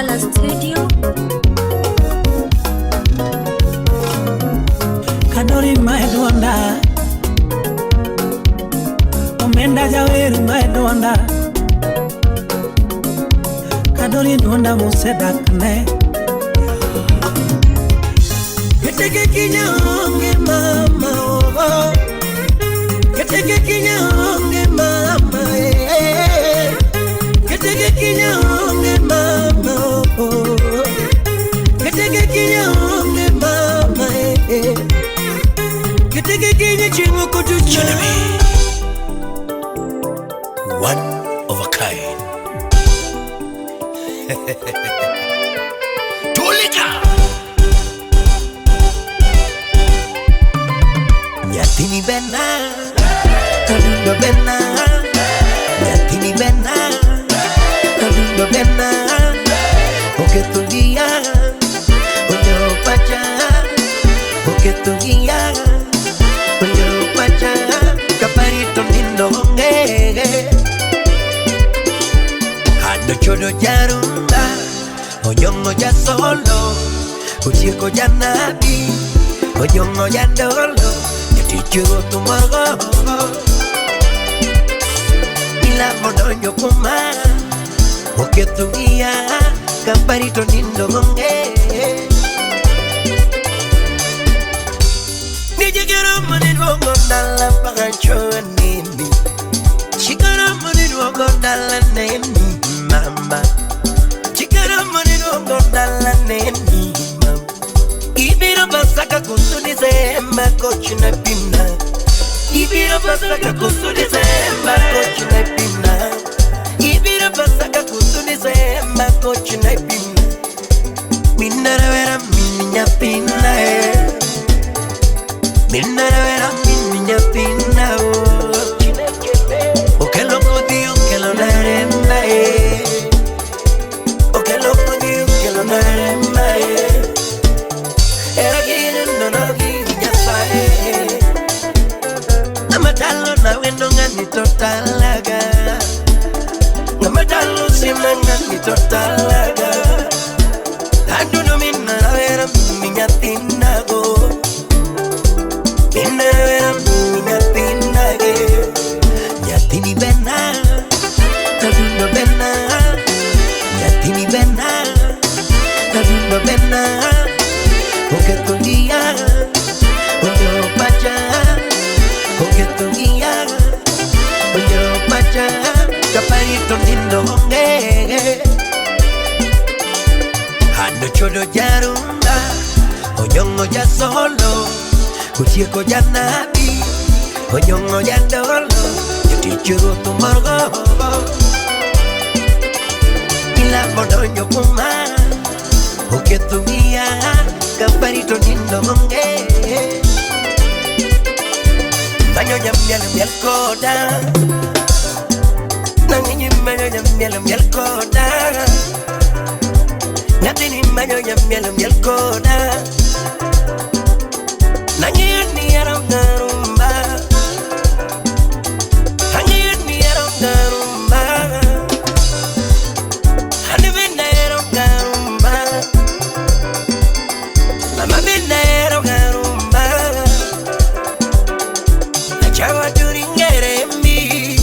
Kala Studio. Kadori maedonda Omenda jaweri maedonda Kadori donda musedakne Keteke kinyonge mama oh Keteke kinyonge mama Keteke kinyonge mama oh Keteke kinyonge mama Keteke kinye chingo kutucha One of a kind. Tulika Nyatini bena Kadundo bena Nyatini bena Kadundo bena Oketugia Onyo pacha Oketugia Onyo pacha Kaparito nindo ngege Hando chodo jarunda Onyongo ya solo Uchieko ya nabi Onyongo ya dolo Yatichuro tumago Ila modonyo kuma Oketugia Kaparito nindo ngege Nijigero mani rogo dala pagancho nini Chikara mani rogo dala nini mama Chikara mani rogo dala nini mama Ibiro basaka kusudi zemba kochi na pina Ibiro basaka kusudi zemba kochi na pina Ibiro basaka kusudi zemba kochi na pina Minara vera minya pina Minara vera minya pina O que loco dio que lo naremba O que loco dio que lo naremba Era quien no guiña sae Namatalo na wendo ngani totalaga Namatalo simanga ni totalaga Ando no minara vera minya tinago Minara vera minya tinage Nyatini bena Kadundo bena Nyatini bena Kadundo bena Oketugia Onyo pacha Oketugia Onyo pacha Kaparito nindo ngege Hando chodo jarunda Onyongo ya solo Uchieko ya nabi Onyongo ya dolo Yatichuro tumargo Ila modonyo kuma Oketugia Kaparito nindo monge Manyo nyamyala myalkoda Nanginyi manyo nyamyala myalkoda Nyatini manyo nyamyala myalkoda Nanginyi yarangarumba Nanginyi yarangarumba Hanivina yarangarumba Mama vina yarangarumba Achawa turingere mbi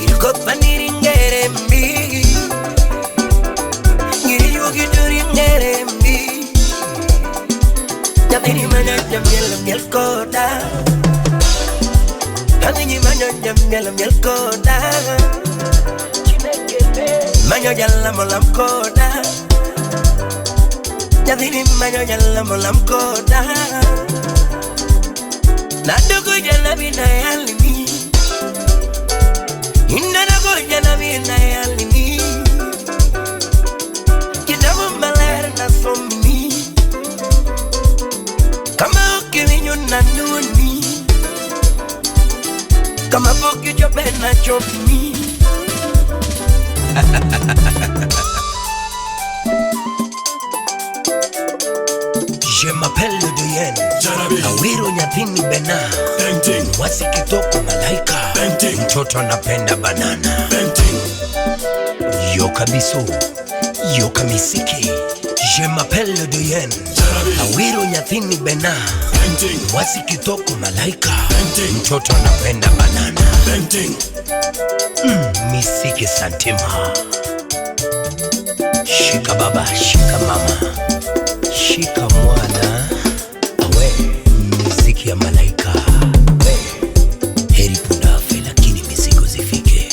Ilkopa niringere mbi Ngiriyuki turingere mbi Nyatini manya nyamyala myalkoda Nanginyi manyo nyamyala myalkoda Manyo jala molamkoda Nyatini manyo jala molamkoda Nadogo jala bina yalini Indanago jala bina yalini Kitabu malera na somni Kama oke vinyo na nuni Kama poki chope na chopni Je m'appelle le Doyen Awiro Nyatini Bena Wasi kitoko malaika Mtoto anapenda banana Yoko Yokabiso, Yokamisiki, je m'appelle Doyen, Awiro Nyathini Bena, Wasi Kitoko Malaika, mtoto anapenda banana, Misiki Santima. Shika baba, shika mama, shika mwana, awe miziki ya malaika. We, heri pundafe lakini mizigo zifike.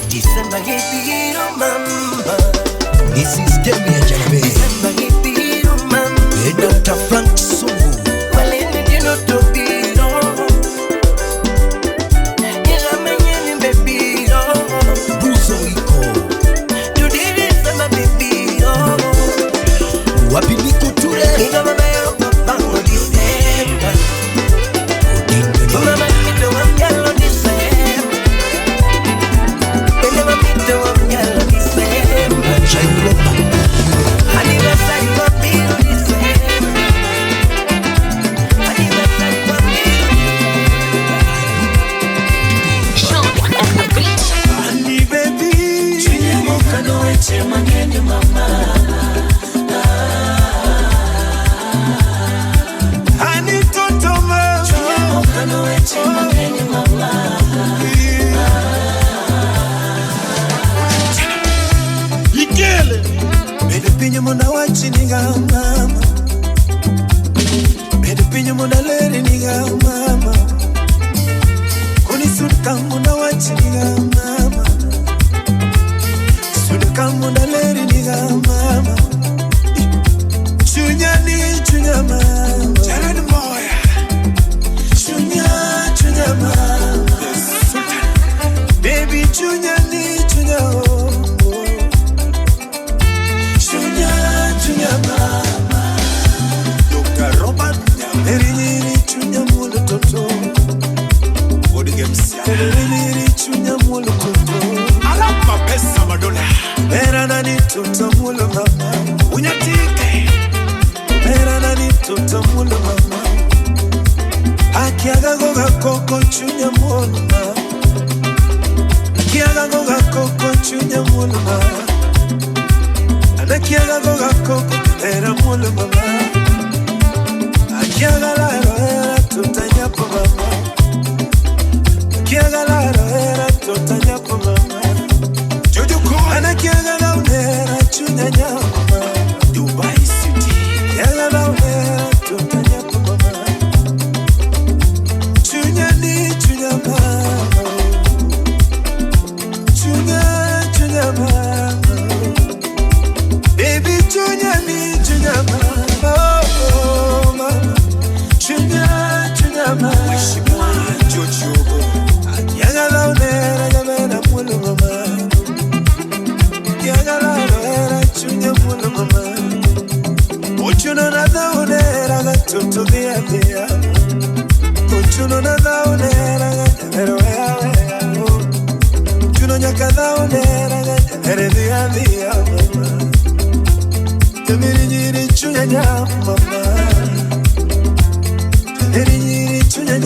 December gipiro mama, This is Demi ya Janabe. December gipiro mama, Dr. Frank Sungu. walende dino topiro, ila menyeni bebiro, Buzo iko tudiri sama bebiro, wapi niko ture. ina mama yo papango December, mama mito wa mjalo December, ene mito wa mjalo December, Cha Europa. anniversary wa pilo December, anniversary wa pilo. Sean on the beat. Ani baby, chinyamuka noeche mangende mama. Ani totoma, chinyamuka noeche mangende mama. Ikele, bede pinyo mona wachi niga mama. Bede pinyo mona leri niga mama. Kuni surka mona wachi niga mama. Surka mona leri niga mama. Chunya ni chunya mama. Jared moya. Chunya mama. Baby chunya ni chunya oh. Chunya mama. Dr. Robert Eri chunya mulo toto. Eri chunya mulo toto. Alapa pesa madola Era nani toto mulo mama. unyatike Era nani toto mulo mama. Akiaga goga koko chunya mulo mama. Akiaga goga koko chunya mulo mama. Anakiaga goga koko era mulo mama. Akiaga laro era tutanya po mama. Akiaga laro era tutanya po mama. Jojo Koi Anakiaga launera chunya nyama. Dubai City Kiaga launera tutanya po mama. Chunya ni chunya mama. Chunya mama. Baby chunya ni chunya mama. Oh mama. Chunya mama. Shimwa Jojo Akiaga launera jamena mulu mama. Akiaga launera chunya mulu mama. Ochuno na daunera gatoto dia dia. Ochuno na daunera gatero ya ya. Ochuno nyaka daunera gatero dia dia mama. Temiri nyiri chunya mama. Temiri nyiri chunya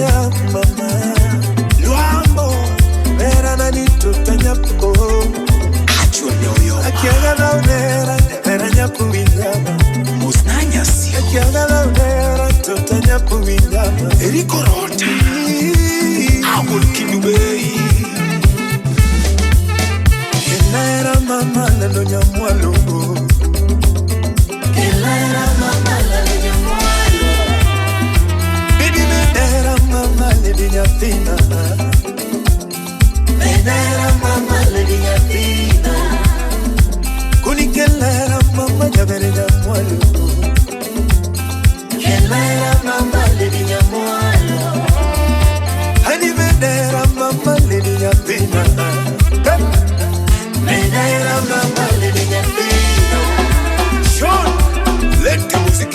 mama. Luambo Era nani tutanya po. Acho Nyoyo Akiaga launera era nyapu windama. Musnanya Sio Akiaga launera tutanya po windama. Eriko Rota Awul Kinubei Kelera mama lalo nyamwalo. Kelera mama lalo nyamwalo. Baby medera mama lady nyapina. Medera mama lady nyapina. Kuni kelera mama jabere nyamwalo. Kelera mama lady nyamwalo. Hani medera mama lady nyapina. Medera mama lady nyapina. Sean Let the music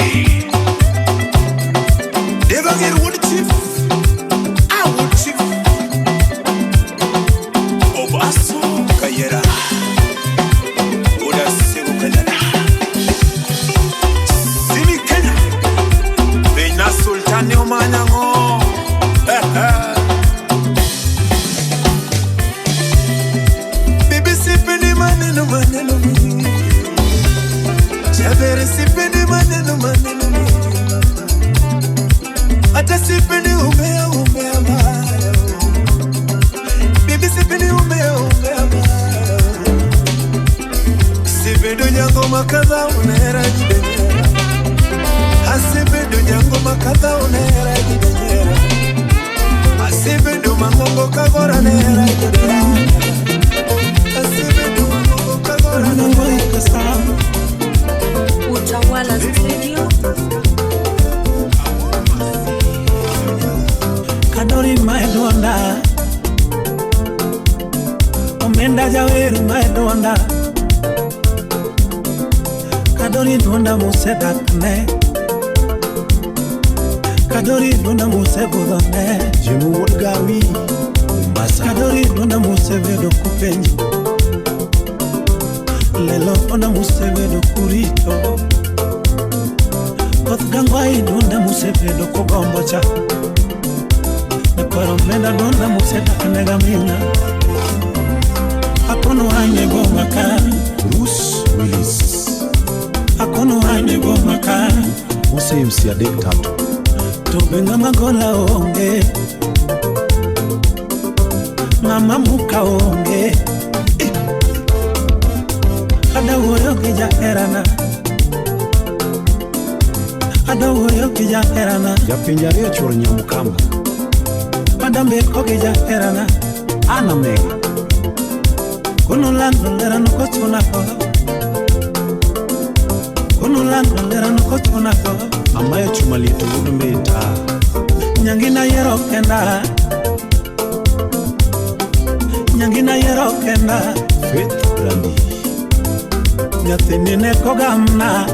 Never get wood chief I would chief Obaso Kayera Oda Sego Kayera Simi Kenya Sani umanyango Bibi sipeni maneno Chabere sipeni maneno Ata sipeni umea maya Bibi sipeni umea maya Sipedo nyango makadha unera jibenyera Asipedo nyango makadha unera jibenyera Asipedo mangongo kagora nera jibenyera Asipedo mangongo kagora nera jibenyera Utawala Studio. Kadori maedonda Omenda jaweru maedonda Kadori donda museda kane Kadori donda musebudone Jimu wodgawi Umbasa Kadori donda musevedo kupenji Lelo donda musevedo kurito Koth gangwai donda musevedo kugombocha Nekwaro menda donda museda kane gamina Akono hane goma kari Bruce Willis Akono hane goma kari Mose MC adek tatu Tobenga magola onge Mama muka onge Ada woyo kija erana Ada woyo kija erana Japinjari choro nyamukamba Ada mbeko kija erana Ana mega Kono lando lera no kochuna ko Kono lando lera no kochuna ko Amayo chumalito unumeta Nyangina yero kenda Nyangina yero kenda Faith Brandi Nyatinine kogamna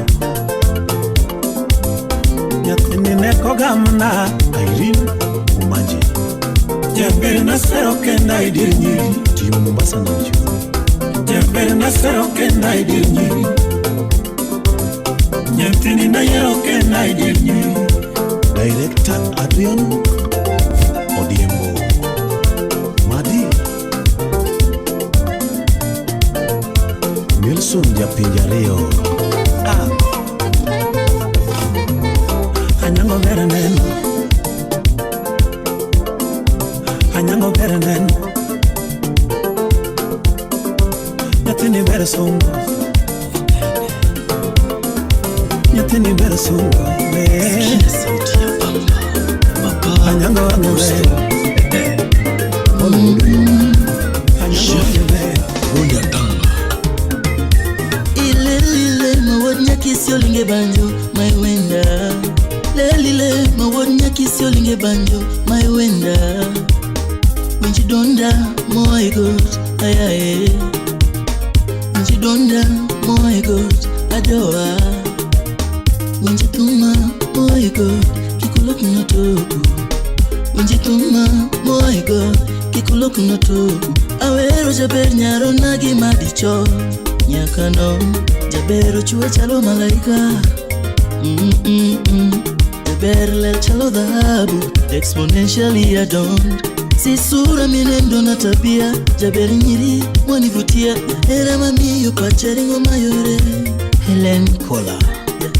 Nyatinine kogamna Irene Umanji Jabere na sero kenda idirnyi Timu Mombasa na nju Jabere na sero kenda idirnyi Nyatinine yero kenda idirnyi Director Adrian Odiembo Madi Nelson Japinjareo Anyango Berenen Anyango Berenen Nyatini Beresongo Nyatini Beresongo Anyango Anyango Kisio linge banjo, my wenda. Lelile, mawonya kisio linge banjo, my wenda. When she donda, my God, ayaye. When she donda, my God, adoa. When she tuma, my God, kikulok no toku. When she tuma, my God, kikulok no toku. Awero jaber nyaro nagi madicho, nyakano. Jabero chue chalo malaika Jabero lel chalo dhahabu Exponentially adorned Si sura minendo na tabia Jabero nyiri wanivutia Hera mamiyo pacharingo mayore Helen Kola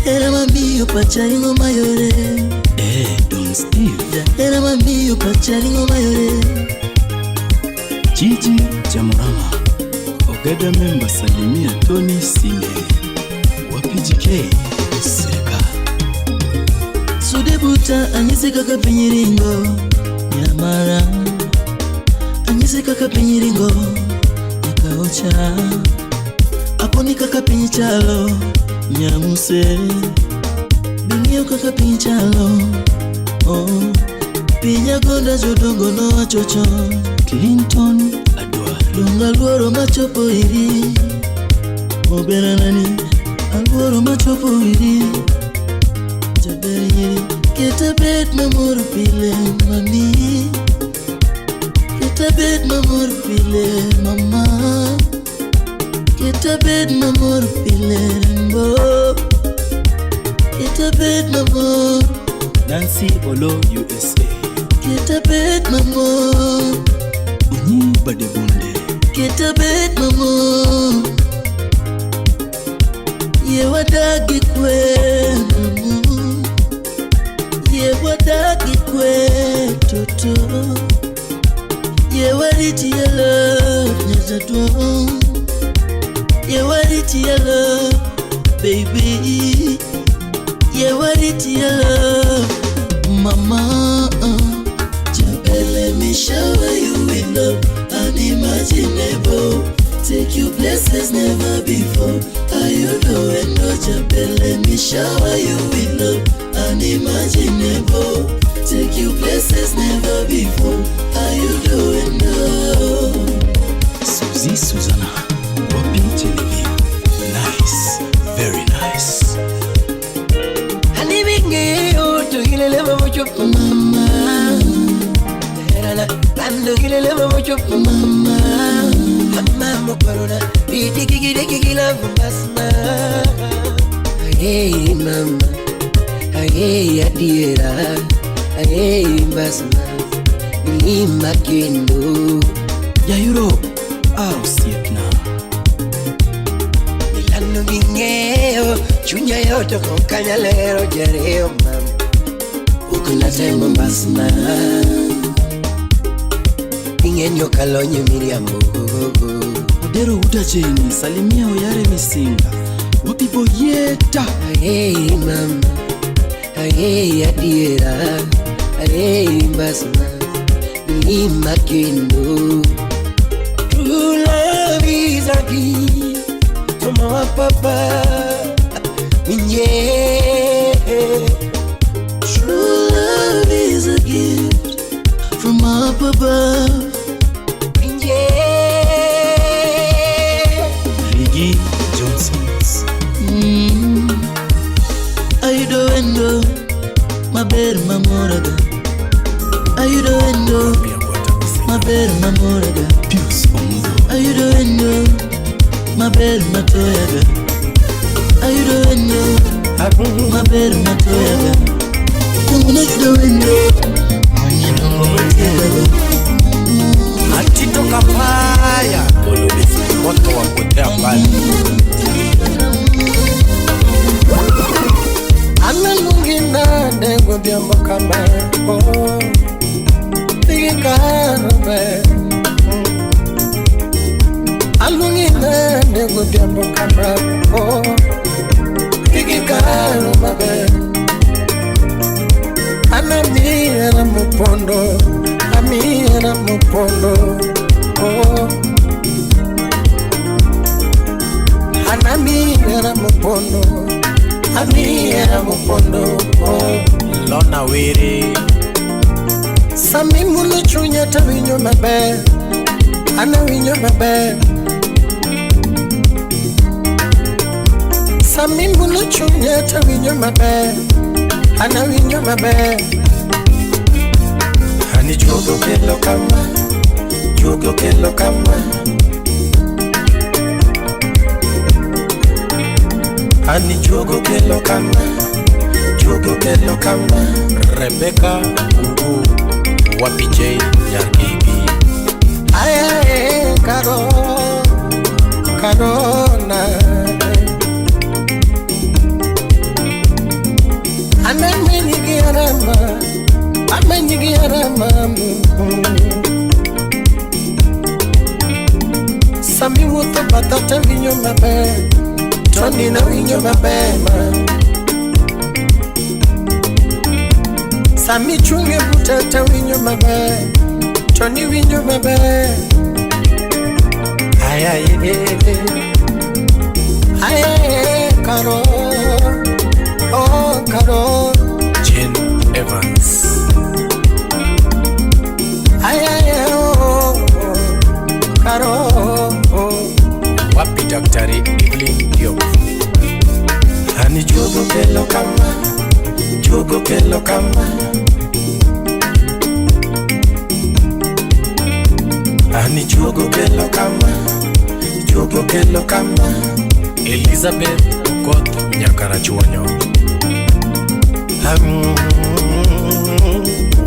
Hera mamiyo pacharingo mayore Don Steve Hera mamiyo pacharingo mayore Gigi Jamurama Ogada member Salimia Tony Sine WapiGK Sirika Sudebuta anyise kaka pinyiringo Nyamara Anyise kaka pinyiringo Nyakaocha Aponi kaka pinyichalo Nyamuse Bingio kaka pinyichalo Oh Pinya gonda jodongo no achocho Clinton Lunga luoro machopo iri Obera nani Alworo machopo iri Jaberi nyiri Keta bed mamor pile mami Keta bed mamor pile mama Keta bed mamor pile rembo Keta bed mamor Nancy Olo USA. Get a bed, mama. Unyi Badebunde. Get a bed, mama. Ye wadagi kwe, mama. Ye wadagi kwe, toto. Ye waditi ya love, nyazadwa. Ye waditi ya love, baby. Ye waditi ya love, mama. Let me shower you with love unimaginable. Take you places never before. Are you doing no job? Let me shower you with love unimaginable. Take you places never before. Are you doing no? Suzy Susanna, Wapi Genevieve. Nice, very nice. Honey, binge, oh, to you, love mucho, mama. Ando kilele mucho mama, mama mokorona, iti la basma. Hey mama, hey adiera, hey basma, ni makendo. Ya Europe, sietna. Milano gingeo, chunya yoto kanyalero jareo mama, ukula tembo basma. Ingenyo kalonye Miriambo. Odero udajeni, salimia oyare misinga. Wapi boyeta. Hey mama, hey adiera, hey basma, ni makendo. True love is a gift from our papa. True love is a gift from up above. Riggy Johnsons. Are you doing no? My bed, my moraga. Are you doing no? My bed, my moraga. Pius Omudo. Are you doing no? My bed, my toyaga. Are you doing no? My bed, my toyaga. I'm not doing no. Atito kapaya moto wa kutea mbali. Amelungina ndego bya mokama oh bigikanobe. Alungina ndego bya mokama oh bigikanobe. Anamia na mupondo, amia na mupondo, oh. Anamia na mupondo, amia na mupondo, oh. Lona wiri. Sami mulu chunya ta winyo mabe, ana winyo mabe. Sami mulu chunya ta winyo mabe. Ana winyo mabe. Hani jogo kelo kama, jogo kelo kama. Hani jogo kelo kama, jogo kelo kama. Rebecca Ugu, Wapi J Yargibi. Aye, Karo, Karona. Amenyigiarama Sami wuto batata vinyo mabe Tony na vinyo mabe Sami chunge butata vinyo mabe Tony vinyo mabe Ayaye Karo Oh Karo Jane Evans. Karo, Wapi Daktari Evelyn Diop. Hani jogo kelo kama, jogo kelo kama. Hani jogo kelo kama, jogo kelo kama. Elizabeth Okot Nyakarachuonyo.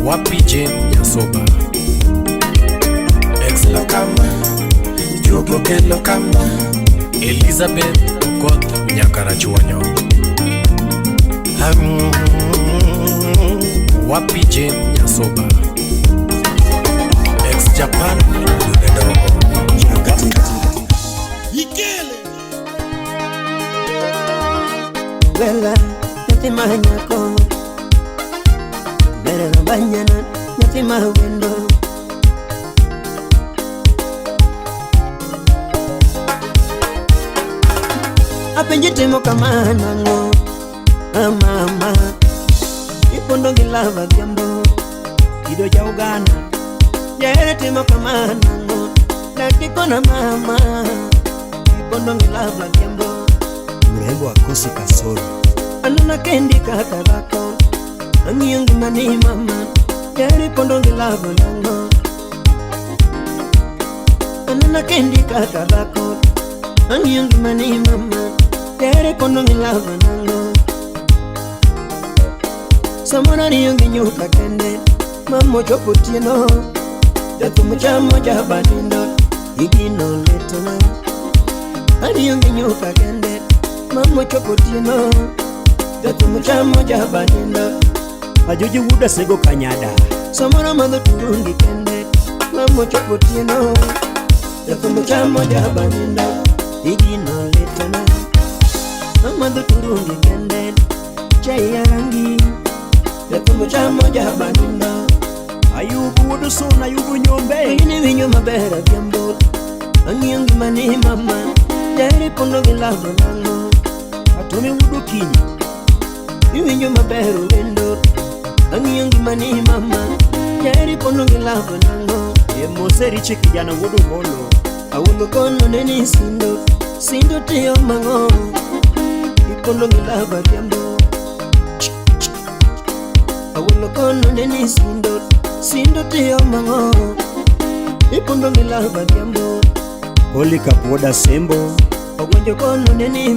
Wapi Jane Yasoba Ex Lokama Jugo Ken Lokama Elizabeth Okot Nyakarachuanyo Wapi Jane Yasoba Ex Japan Ludedogo Ikele Bella Nyati mahanyako Bere na banyana Nyati mahawendo Apenjitemo kama nango Mama Ipondo gilava vyambo Kido cha ugana Jere temo kama nango Lakiko na mama Ipondo gilava vyambo Mrembo akosi kasoro Anuna kendi kakarako Angiyongi mani mama Jere pondo gilava nango Anuna kendi kakarako Angiyongi mani mama Jere pondo gilava nango Samona ni yongi nyuka kende Mamo chopo tieno Jato mchamo jabanindo Igino letona Ani yongi nyuka kende Mamo chopo tieno Jato mchamo jabanindo Majuji wuda sego kanyada Samona madho turungi kende Mamo chopo tieno Jato mchamo jabanindo Igino letona Madho turungi kende Chai ya rangi Yatumu chamo jabanina Ayubu wudu sona ayubu nyombe Ini vinyo mabera vyambo Angiyongi mani mama Jari pondo gilavo nango Atumi wudu kinyi Ivinyo mabera lendo Angiyongi mani mama Jari pondo gilavo nango Moseri chiki jana wudu molo Awulo kono neni sindo Sindo tiyo mango Ipondo gilavo vyambo Awulo kono neni sindo Sindo tiyo mango Ipondo gilava vyambo Oli kapoda sembo Ogonjo kono neni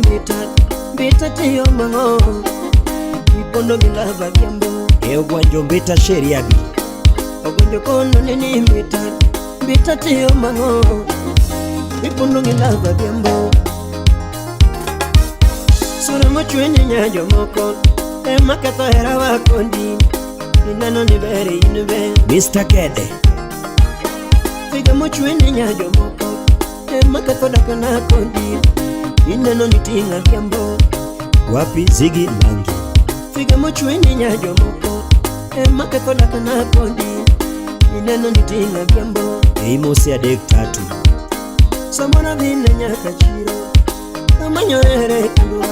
Mbita tiyo mango Ipondo gilava vyambo Gwanjo mbita sheriabi Ogonjo kono neni Mbita tiyo mango Ipondo gilava vyambo Sura mochwenye nyajo moko Ema kato hera wakondi Inano ni bere inube Mr. Kede Figa mochwenye nyajo moko Ema kato dakana kondi Inano ni tinga vyambo Wapi Ziggy Langi Figa mochwenye nyajo moko Ema kato dakana kondi Inano ni tinga vyambo Eimosi adek tatu Samona vine nyaka chiro Amanyo ere kulua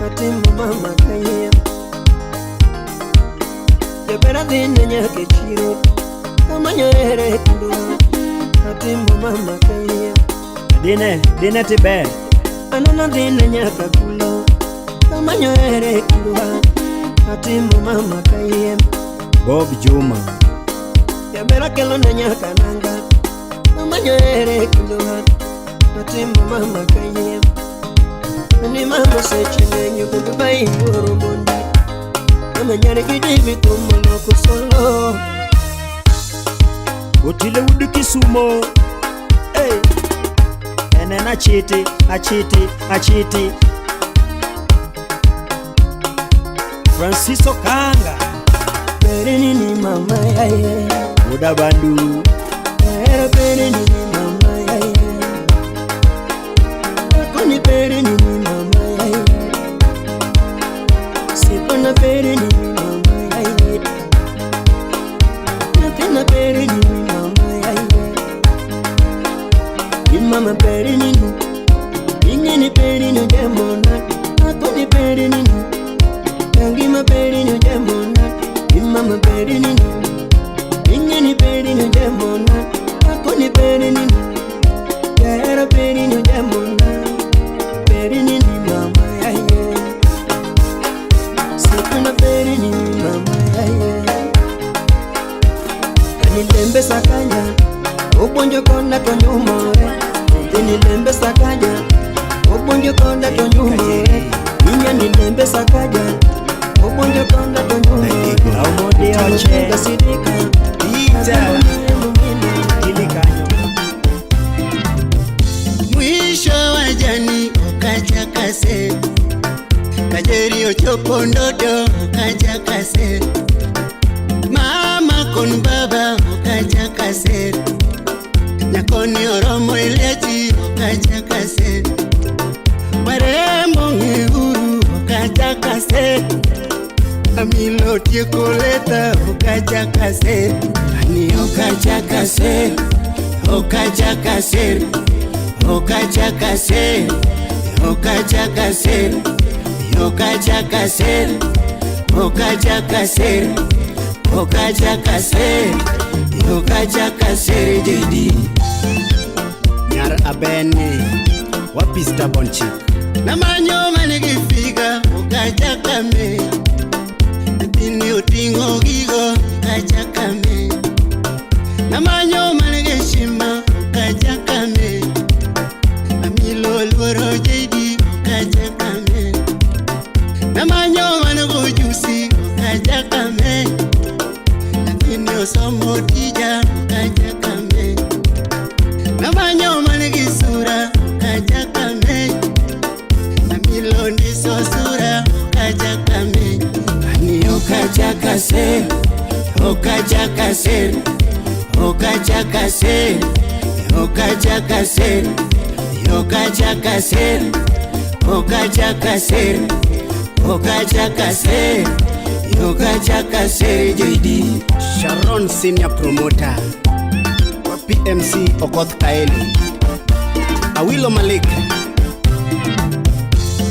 Natimbo mama kaya Jabera vine nyaka chiro Amanyo ere kulua Natimbo mama kaya Dine tibe Anana vine nyaka kulo Amanyo ere kulua Natimbo mama kaya Bob Juma Jabera kelo nyaka nanga Amanyo ere kulua Natimbo mama kaya Ni mama sechine nyugu bai ngoro mondi Mama nyare gidi vitumo loko solo Otile wudu Kisumo Hey Enen achiti Francisco Kanga Pere nini mama yaye Muda bandu Pere nini mama yaye Akoni pere nini mama yaye Sipana pere nini mama yaye Napena pere nini mama yaye Imama pere nini Ingeni pere nini jemona Akoni pere nini Kangima pere nini jemona Imama pere nini Ingeni pere nini jemona Akoni pere nini Yara pere nini jemona Pere nini mama yaye Sipana pere nini mama yaye Kanilembe sakanya Ubonjo konda tonyumore Kanilembe sakanya Ubonjo konda tonyumore Ninya nilembe sakanya Ubonjo konda tonyumore Aumode Che Gasidika Ita Ilikanyo Mwisho wa jani okaja kase Kajeri ochopo ndodo okaja kase Mama kon baba okaja kase Nyakoni oromo ileti okaja kase Warembo ngehuru okaja kase Amilo tieko leta okaja kase Ani okaja kase Okaja kase Okaja kase Okaja kase Okaja kase Okaja kase Okaja kase Okaja kase JD Nyar Abene Wapista Bonchik Namanyo manigifiga Okaja kame Natini utingo gigo Okaja kame Namanyo manigishima Okaja kame Amilo lworo JD Okaja kame Namanyo manigojusi Okaja kame Natini osomo tija Okaja kame Namanyo manigisura Okaja kame Amilo ndiso sura Okaja kame Ani okaja kase Okaja kase Okaja kase Okaja kase Okaja kase Okaja kase Okaja kase Okaja kase JD Sharon Senior Promoter wa PMC Okoth Kaeli Awilo Malik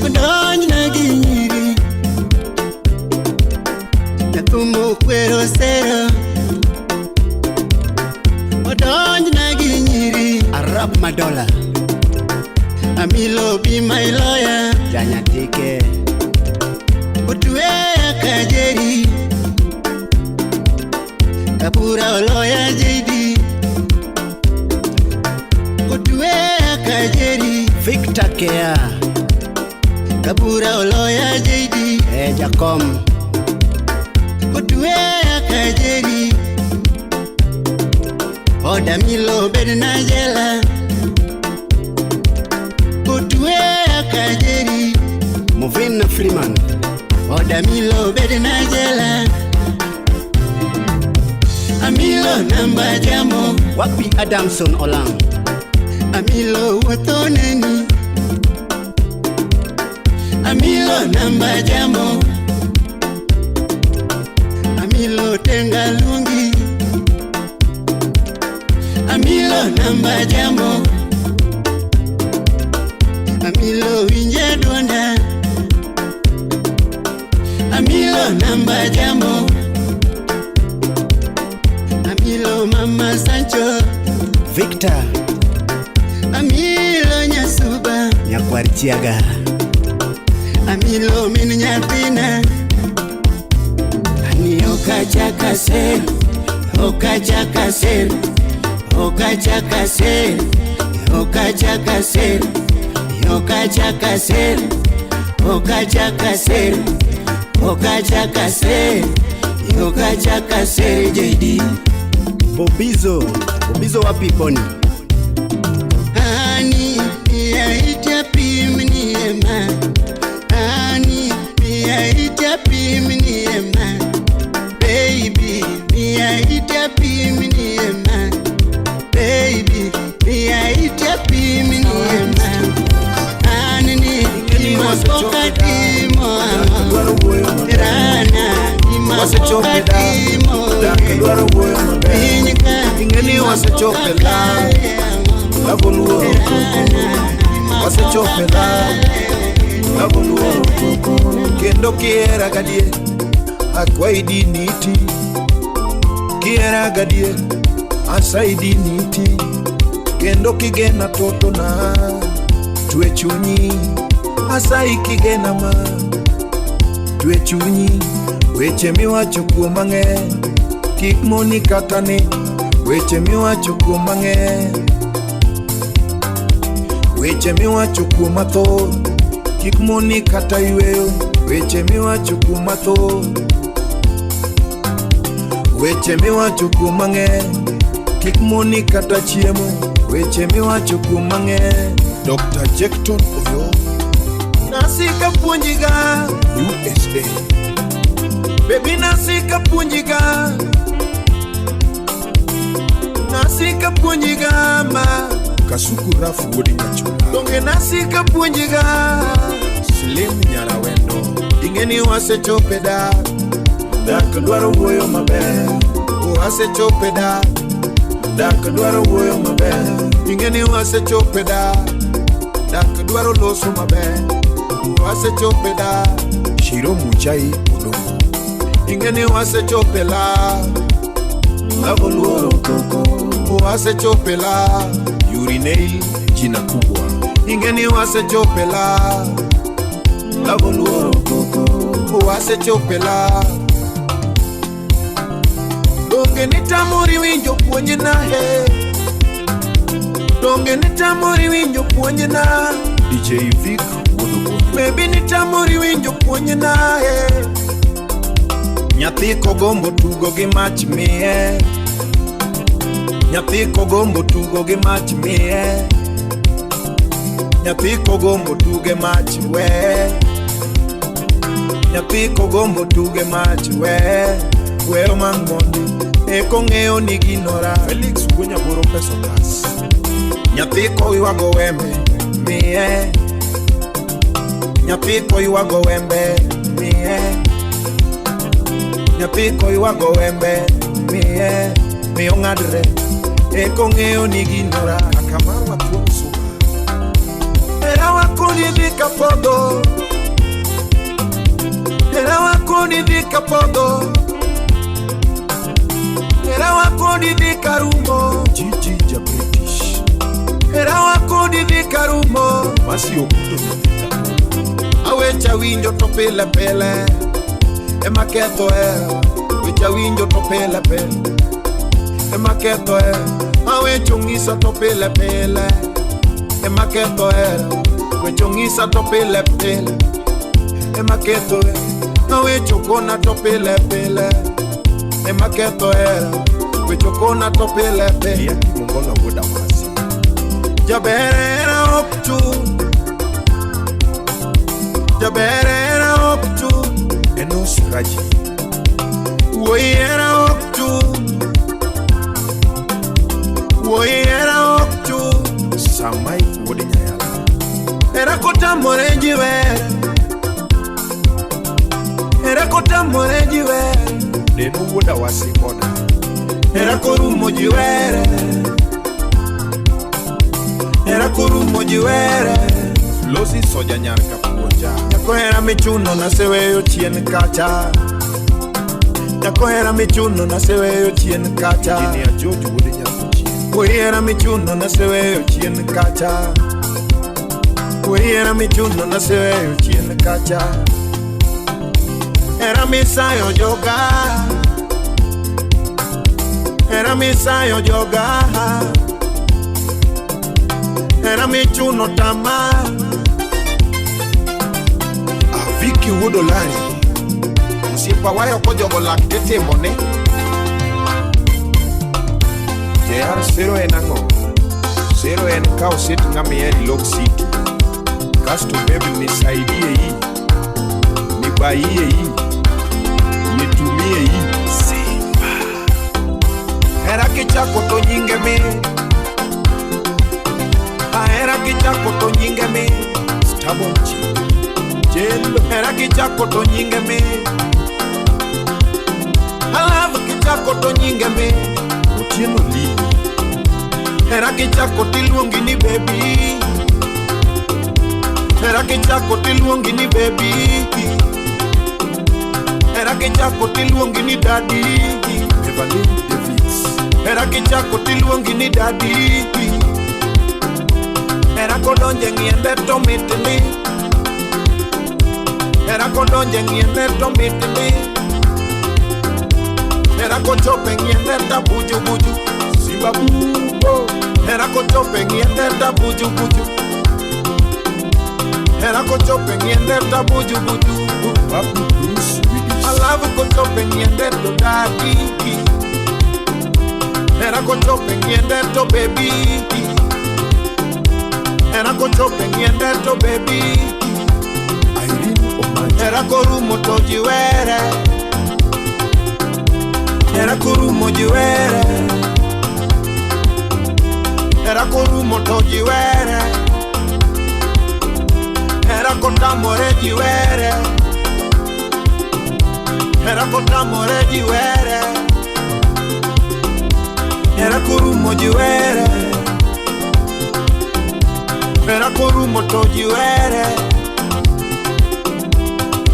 Kodonj na ginyiri Yatumo kwero sero Kodonj na ginyiri Arab Madola Amilo be my lawyer Janyatike Utue ya kajeri Kapura lawyer JD Utue ya kajeri Victor Kea Kapura lawyer JD Jacom Utue ya kajeri Oda milo bedna jela Utue ya kajeri Movin Freeman Oda milo bedna jela Amilo namba jamo Wapi Adamson Olang Amilo watoneni Amilo namba jamo Amilo tenga lungi Amilo namba jamo Amilo winje donda Amilo namba jamo Amilo mama Sancho Victor Amilo nyasuba Nyakwarichiaga Amilo min nyathina Ani okaja kase Okaja kase Okaja kase Okaja kase Okaja kase Okaja kase Okaja kase Okaja kase JD Bobizo wapi Poni Ani ya pimni ema Ani ya pimni ema Baby ya pimni ema Baby ya pimni ema Ani ni mapoka timo Rana ni mapoka timo Ingeni wasechopela Nagoluo Wasechopela Nagoluo Kendo kiera gadie Akwaidi niti Kiera gadie Asaidi niti Kendo kigena toto na Tue chunyi Asai kigena ma Tue chunyi Weche miwacho kuomange Kik moni katani Weche miwacho kuomange Weche miwacho kuomato Kik moni kata yweyo Weche miwacho kuomato weche miwacho kuom mang'eny kik moni kata chiemo, weche miwacho kuom mang'eny. Dr. Jekton Oyo nasika puonjiga USA, baby nasika puonjiga, nasika puonjiga ma Kasuku Rafu Wodi Nyachula donge nasika puonjiga Slim Nyarawendo ingeni wasechope dak dwaro wuoyo maber, wasechope dak dwaro wuoyo maber, ingeni wasechope dak dwaro loso maber, wasechope Shiro Muchai Odongo ingeni wasechope Lavoluoro Koko wasechope Urinei jina kubwa ingeni wasechope Lavoluoro Koko wasechope donge nitamori winjo puonje na he, donge nitamori winjo puonje na DJ Vic Wodogo, baby nitamori winjo puonje na he. Nyathi kogombo tugo gi mach miye, nyathi kogombo tugo gi mach miye, nyathi kogombo tuge mach we, nyathi kogombo tuge mach we mang mondi eko ng'eyo ni ginora. Felix Gunya Boro Peso Gas nyathi ko yuago wembe miye, nyathi ko yuago wembe miye, nyathi ko yuago wembe miye, miyo ng'adre eko ng'eyo ni ginora. Akamara tuom suba era wakoni dhika podo, era wakoni dhika podo, era wakoni dhika rumo Gigi ja British, era wakoni dhika rumo Masi Okuto Nyatita awecha winjo to pile pile ema ketho wecha winjo to pile pile ema ketho awecho ng'isa to pile pile ema ketho wecho ng'isa to pile pile ema ketho awecho kona to pile pile ema ketho wecho kona to pile pile Mongola woda wasi Jabera oktu, Jabera oktu Enos Raji Woyera oktu, Woyera oktu Samai Wodi Nyayala era kota moreji we, era kota moreji we denu woda wasi kona era korumo jiwere, era korumo jiwere losi soja nyarka puonja yako era michuno na seweyo chien kacha, yako era michuno na seweyo chien kacha jini ya George Wodi Nyakuchi era michuno na seweyo chien kacha, era michuno na seweyo chien kacha, era misayo joga, era misayo joga, era michuno tama Aviki Wodolari Musipa wayo ko jogo lak tete mone JR 0 en ango 0 en kao sit ngami eri Lock City Kasto baby nisaidie hii nibaie hii nitumie hii Simba era kichako to nyinge mi era kichako to nyinge mi Stabonchi Jelo era kichako to nyinge mi Alavu kichako to nyinge mi Utieno Lili era kichako tiluongi ni baby, era kichako tiluongi ni baby, era kichako tiluongi ni daddy, Evelyn Davids era kichako tiluongi ni daddy, era kodonje ngiende to mitni, era kodonje ngiende to mitni, era kochope ngiende ta buju buju Simba bubo era kochope ngiende ta buju buju, era kochope ngiende ta buju buju Papi Bruce Willis alavu kochope ngiende to daddy Era kochope niende to baby. Era kochope niende to baby. Era korumo to jiwere. Era korumo jiwere. Era korumo to jiwere. Era kotamore jiwere. Era kotamore jiwere. Era korumo jiwere. Era korumo to jiwere.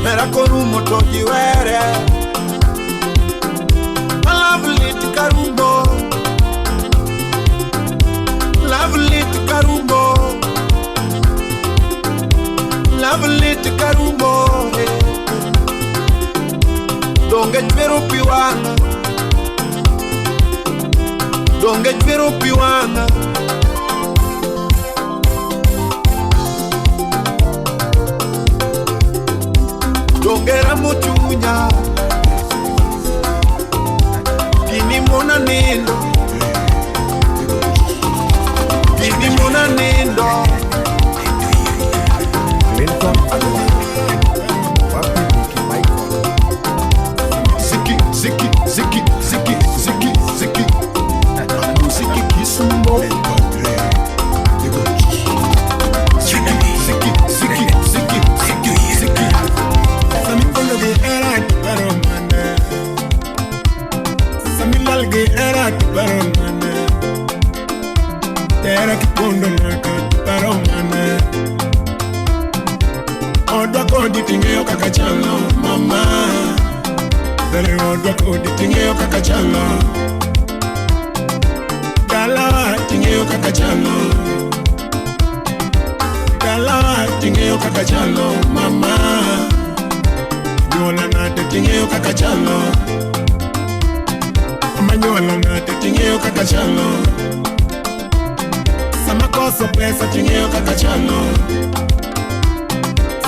Era korumo to jiwere. Lovely to karumbo. Lovely to karumbo. Lovely to karumbo. Don't get me up you wanna. Don't get me up you wanna. Don't get a muchunya. Kini mona nindo. Kini mona nindo. Lincoln Alua. Wapi Mickey Michael. Ziki, ziki, ziki, ziki, ziki, ziki. Ziki kisumbo. Ziki, ziki, ziki, ziki, ziki, ziki. Samikondo ge era baromane. Samilal ge era baromane. Tera kikondo naka baromane. Odwa kodi tingeo kaka chalo mama. Dale odwa kodi tingeo kaka chalo. Dala tingeo kaka chalo. Dala tingeo kaka chalo mama. Nyola nate tingeo kaka chalo. Mama nyola nate tingeo kaka chalo. Sama koso pesa tingeo kaka chalo.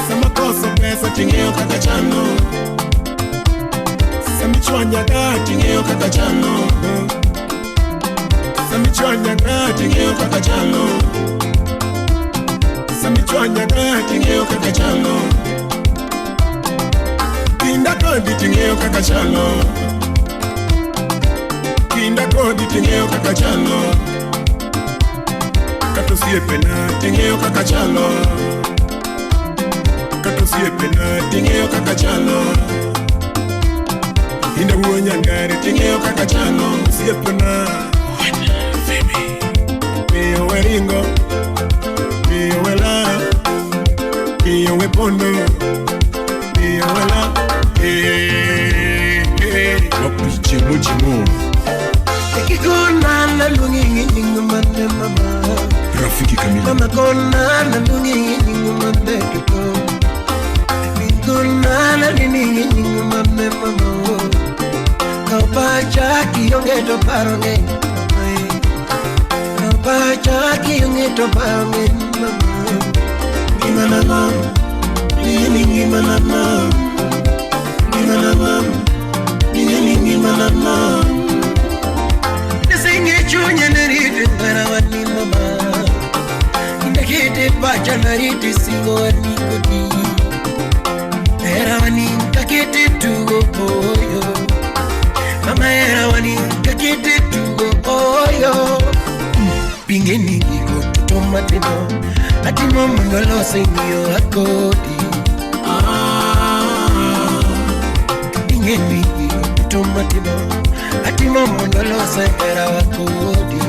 Sama koso pesa tingeo kaka chalo. Sami chwanya da tingeo kaka chalo. Sami chwanya da tingeo kaka chalo. Sami chwanya da tingeo kaka chalo. Kinda kodi tingeo kaka chalo. Kinda kodi tingeo kaka chalo. Kato siepe na tingeo kaka chalo. Kato siepe na tingeo kaka chalo. Inda uonya ngari tingeo kaka chalo. Siepe na Mio weringo. Mio wela. Mio wepondo. Mio wela. Wapi chimu chimu. Kona na lungi nyingu mande mama. Rafiki Kamila. Mama kona na lungi nyingu mande kito. Kona na lungi nyingu mande mama. Kaupacha kiyonge to paronge. Kaupacha kiyonge to paronge mama. Gimana mama. Gimana mama. Gimana mama. Gimana mama. Singe chunya nariti ngarawani mama. Indakete bacha nariti singo wani kodi. Erawani kakete tugo oyo. Mama erawani kakete tugo oyo. Pingeni niko tutomatino. Atimo mangolo sengiyo akodi. Pingeni niko tutomatino. Ati mama ndolose era wakodi.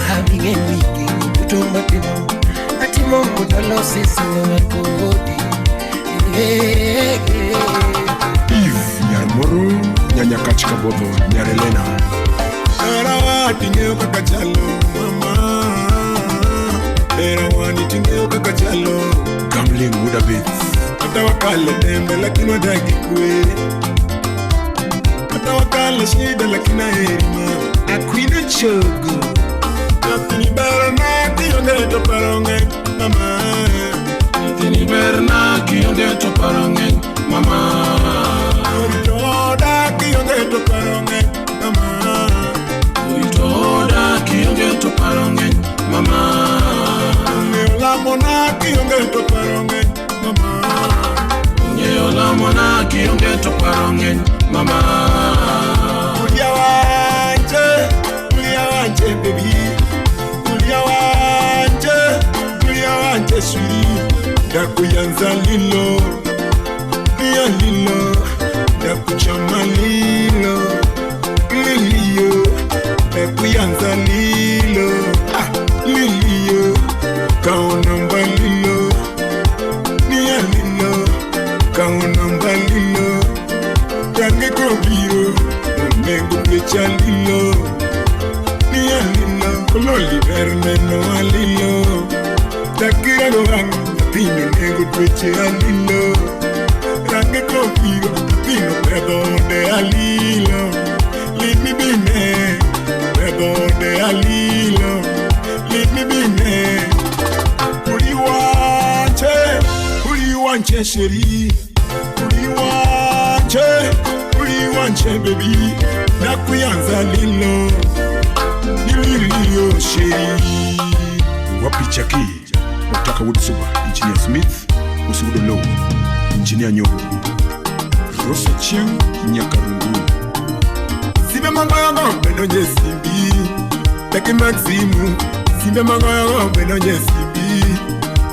Habingeni kutomatino. Ati mama ndolose singo wakodi. Eve Nyarmoro Nyanya Kachika Bobo Nyarelena. Era wati ngeo kaka chalo mama. Era wani tingeo kaka chalo. Gambling Buddha Beats. Ata wakale dembe lakini wadagi kwe. Wakala shida lakina herima Akwina chogo Natini berna kiyonge to paronge mama. Natini berna kiyonge to paronge mama. Oritoda kiyonge to paronge to parongen mama Ngeola mona kionge to parongen mama Kulia wanje baby Kulia wanje sweet Dakuyanza lilo Lia lilo Dakuchama lilo Lilio Dakuyanza lilo Lilio Kaonamba lilo Lia lilo Kaonamba lilo Tange kobiro Mengu pecha lilo Lia lilo Kololi vermeno alilo Takira gohang Pino nego pecha alilo Range kobiro Pino pedo de alilo Leave me be me Pedo de alilo Leave me be me Uri wanje sheri Uri wanje baby Nakuyanza lilo Nililio sheri Wapi chaki Utaka Woodsuba Engineer Smith Usugudo Low Engineer Nyoki Rosa Chiang Nyakarungu Sibe mangoyo benonye simbi Peki Maximu Sibe mangoyo benonye simbi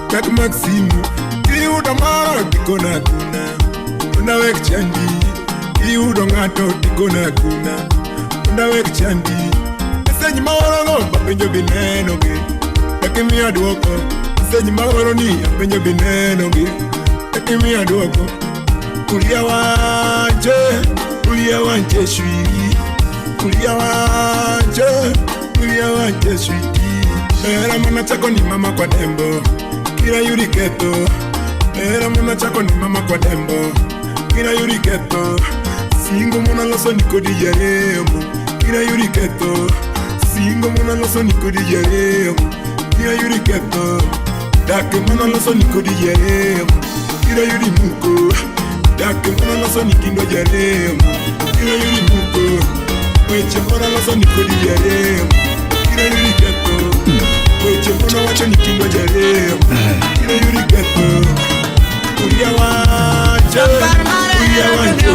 Peki Maximu Kiuda mara dikona kuna Unawek chandi Kiuda ngato dikona kuna Unawek chandi Esenyi mawara ngomba penjo bineno ge Peki miya duoko Esenyi mawara ni penjo bineno ge Peki miya duoko Kulia wanje sweet Kulia wanje sweet Era mwana chako ni mama kwa dembo Kira yuri keto Era mwana chako ni mama kwa dembo Kira yuri keto Singo mwana loso niko di yaremo Kira yuri keto Singo mwana loso niko di yaremo Kira yuri keto Dake mwana loso niko di yaremo Kira yuri muko Dake mwana loso nikindo yaremo Kira yuri muko Weche mwana loso niko di yaremo Kira yuri keto Weche mwana wacho nikindo yaremo Kira yuri keto Kulia wanje Kulia wanje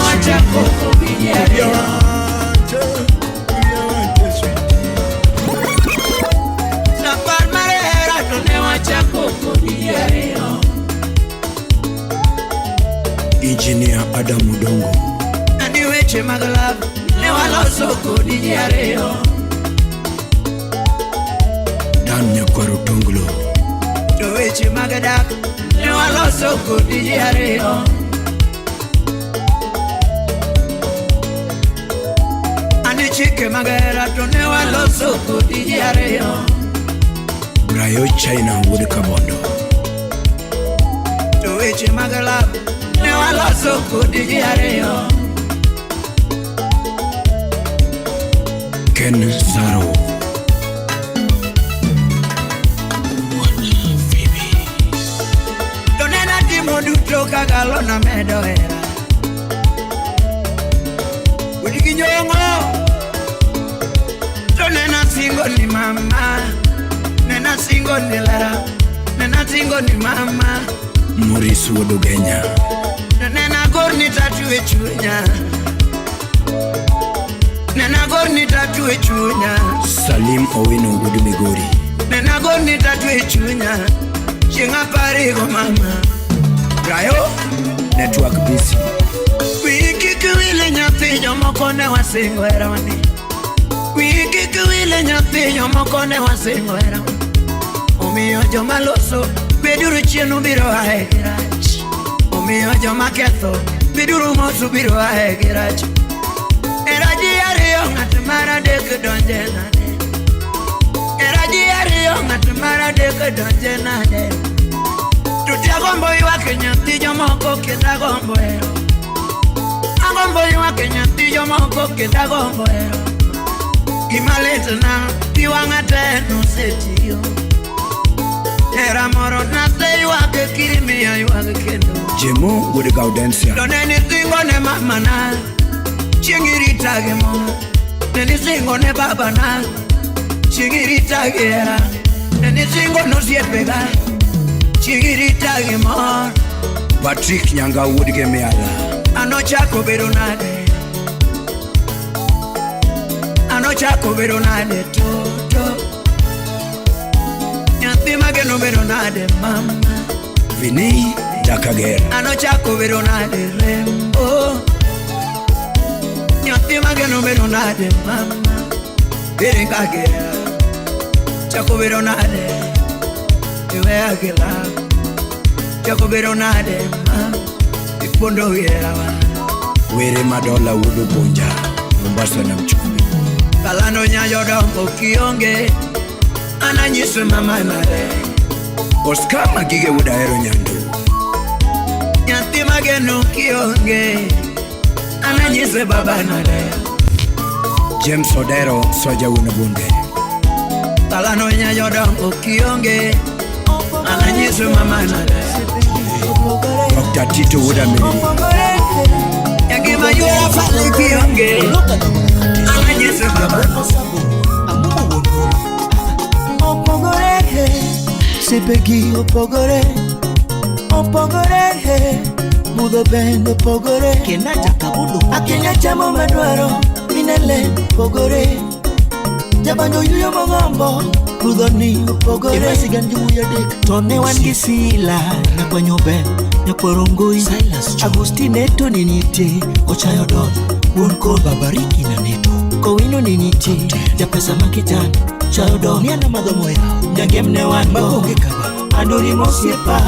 Kulia wanje Sapar marera Tone wacha koko biyareo Engineer Adam Udongo Nani weche magalab Ne waloso kodi biyareo Dan Nyakwaro Tonglo To weche magadak Ne waloso kodi biyareo Ani chike magera Tone waloso kodi biyareo Brayo China Wood Kabondo To weche magalab Ne waloso kodi biyareo Ken Zaro Tonena timo duto kagalo na medo era Udiki nyongo Tonena singo ni mama Nena singo ni lara Nena singo ni mama Maurice Wodogenya Nena gorni tatu echunya Nena gorni tatu echunya Salim Owino Wodumigori Nena gorni tatu echunya Chinga parigo mama Brayo Network busy Wiki kuwile nyathi jomokone wasingo erawani Wiki kuwile nyathi jomokone wasingo erawani Omiyo jomaloso beduru chienu biro aegirach Omiyo jomaketho beduru mosu biro aegirach Eraji ariyo ng'at mara dek donje nade Eraji ariyo ng'at mara dek donje nade Tutiagombo ywak nyathi jomoko kenda gombo ero Agombo ywak nyathi jomoko kenda gombo ero Gima litna piwang'a te nosetiyo Era moro nate ywak kirimiya ywak kendo Jemo Wood Gaudensia Doneni singo ne mama na Chingirita gemo Neni singo ne baba na Chingirita gera Neni singo no siepega Chigirita gimor Patrick Nyanga Woodge Miala Anochako veronade Anochako veronade toto Nyathi mageno veronade mama Vini Jakagera Anochako veronade rembo Nyathi mageno veronade mama Berenkagera Chako veronade Ewe agela Chako veronade mama Ipondo yewa Were Madola Wudu Bunja Mombasa na Mchumbi Kalano nyayo dongo kionge Ananyiswe mama mare Oscar Magige Wudahero Nyandu Nyathi mageno kionge Ananyiswe baba nare James Odero Soja Wunabunde Kalano nyayo dongo kionge Ananyiswe mama nare Dr. Tito Wudamiri Yagima yura fali kionge Ananyiswe baba Opogore Sepegi opogore Opogore Mudo bendo opogore Kenaja kabudu Akenya chamo madwaro Minele opogore Jabanyo yuyo mogombo Mudo ni opogore Kemasi ganji uya dek Tone wangisila Na kwa nyobe Nyakorongoi Agustineto ninite Ochayo don Wonko babariki na neto Kowino ninite Japesa makitan Chayo don Niana madhomo ya Nyangemne wango Magoge kaba Adori mosiepa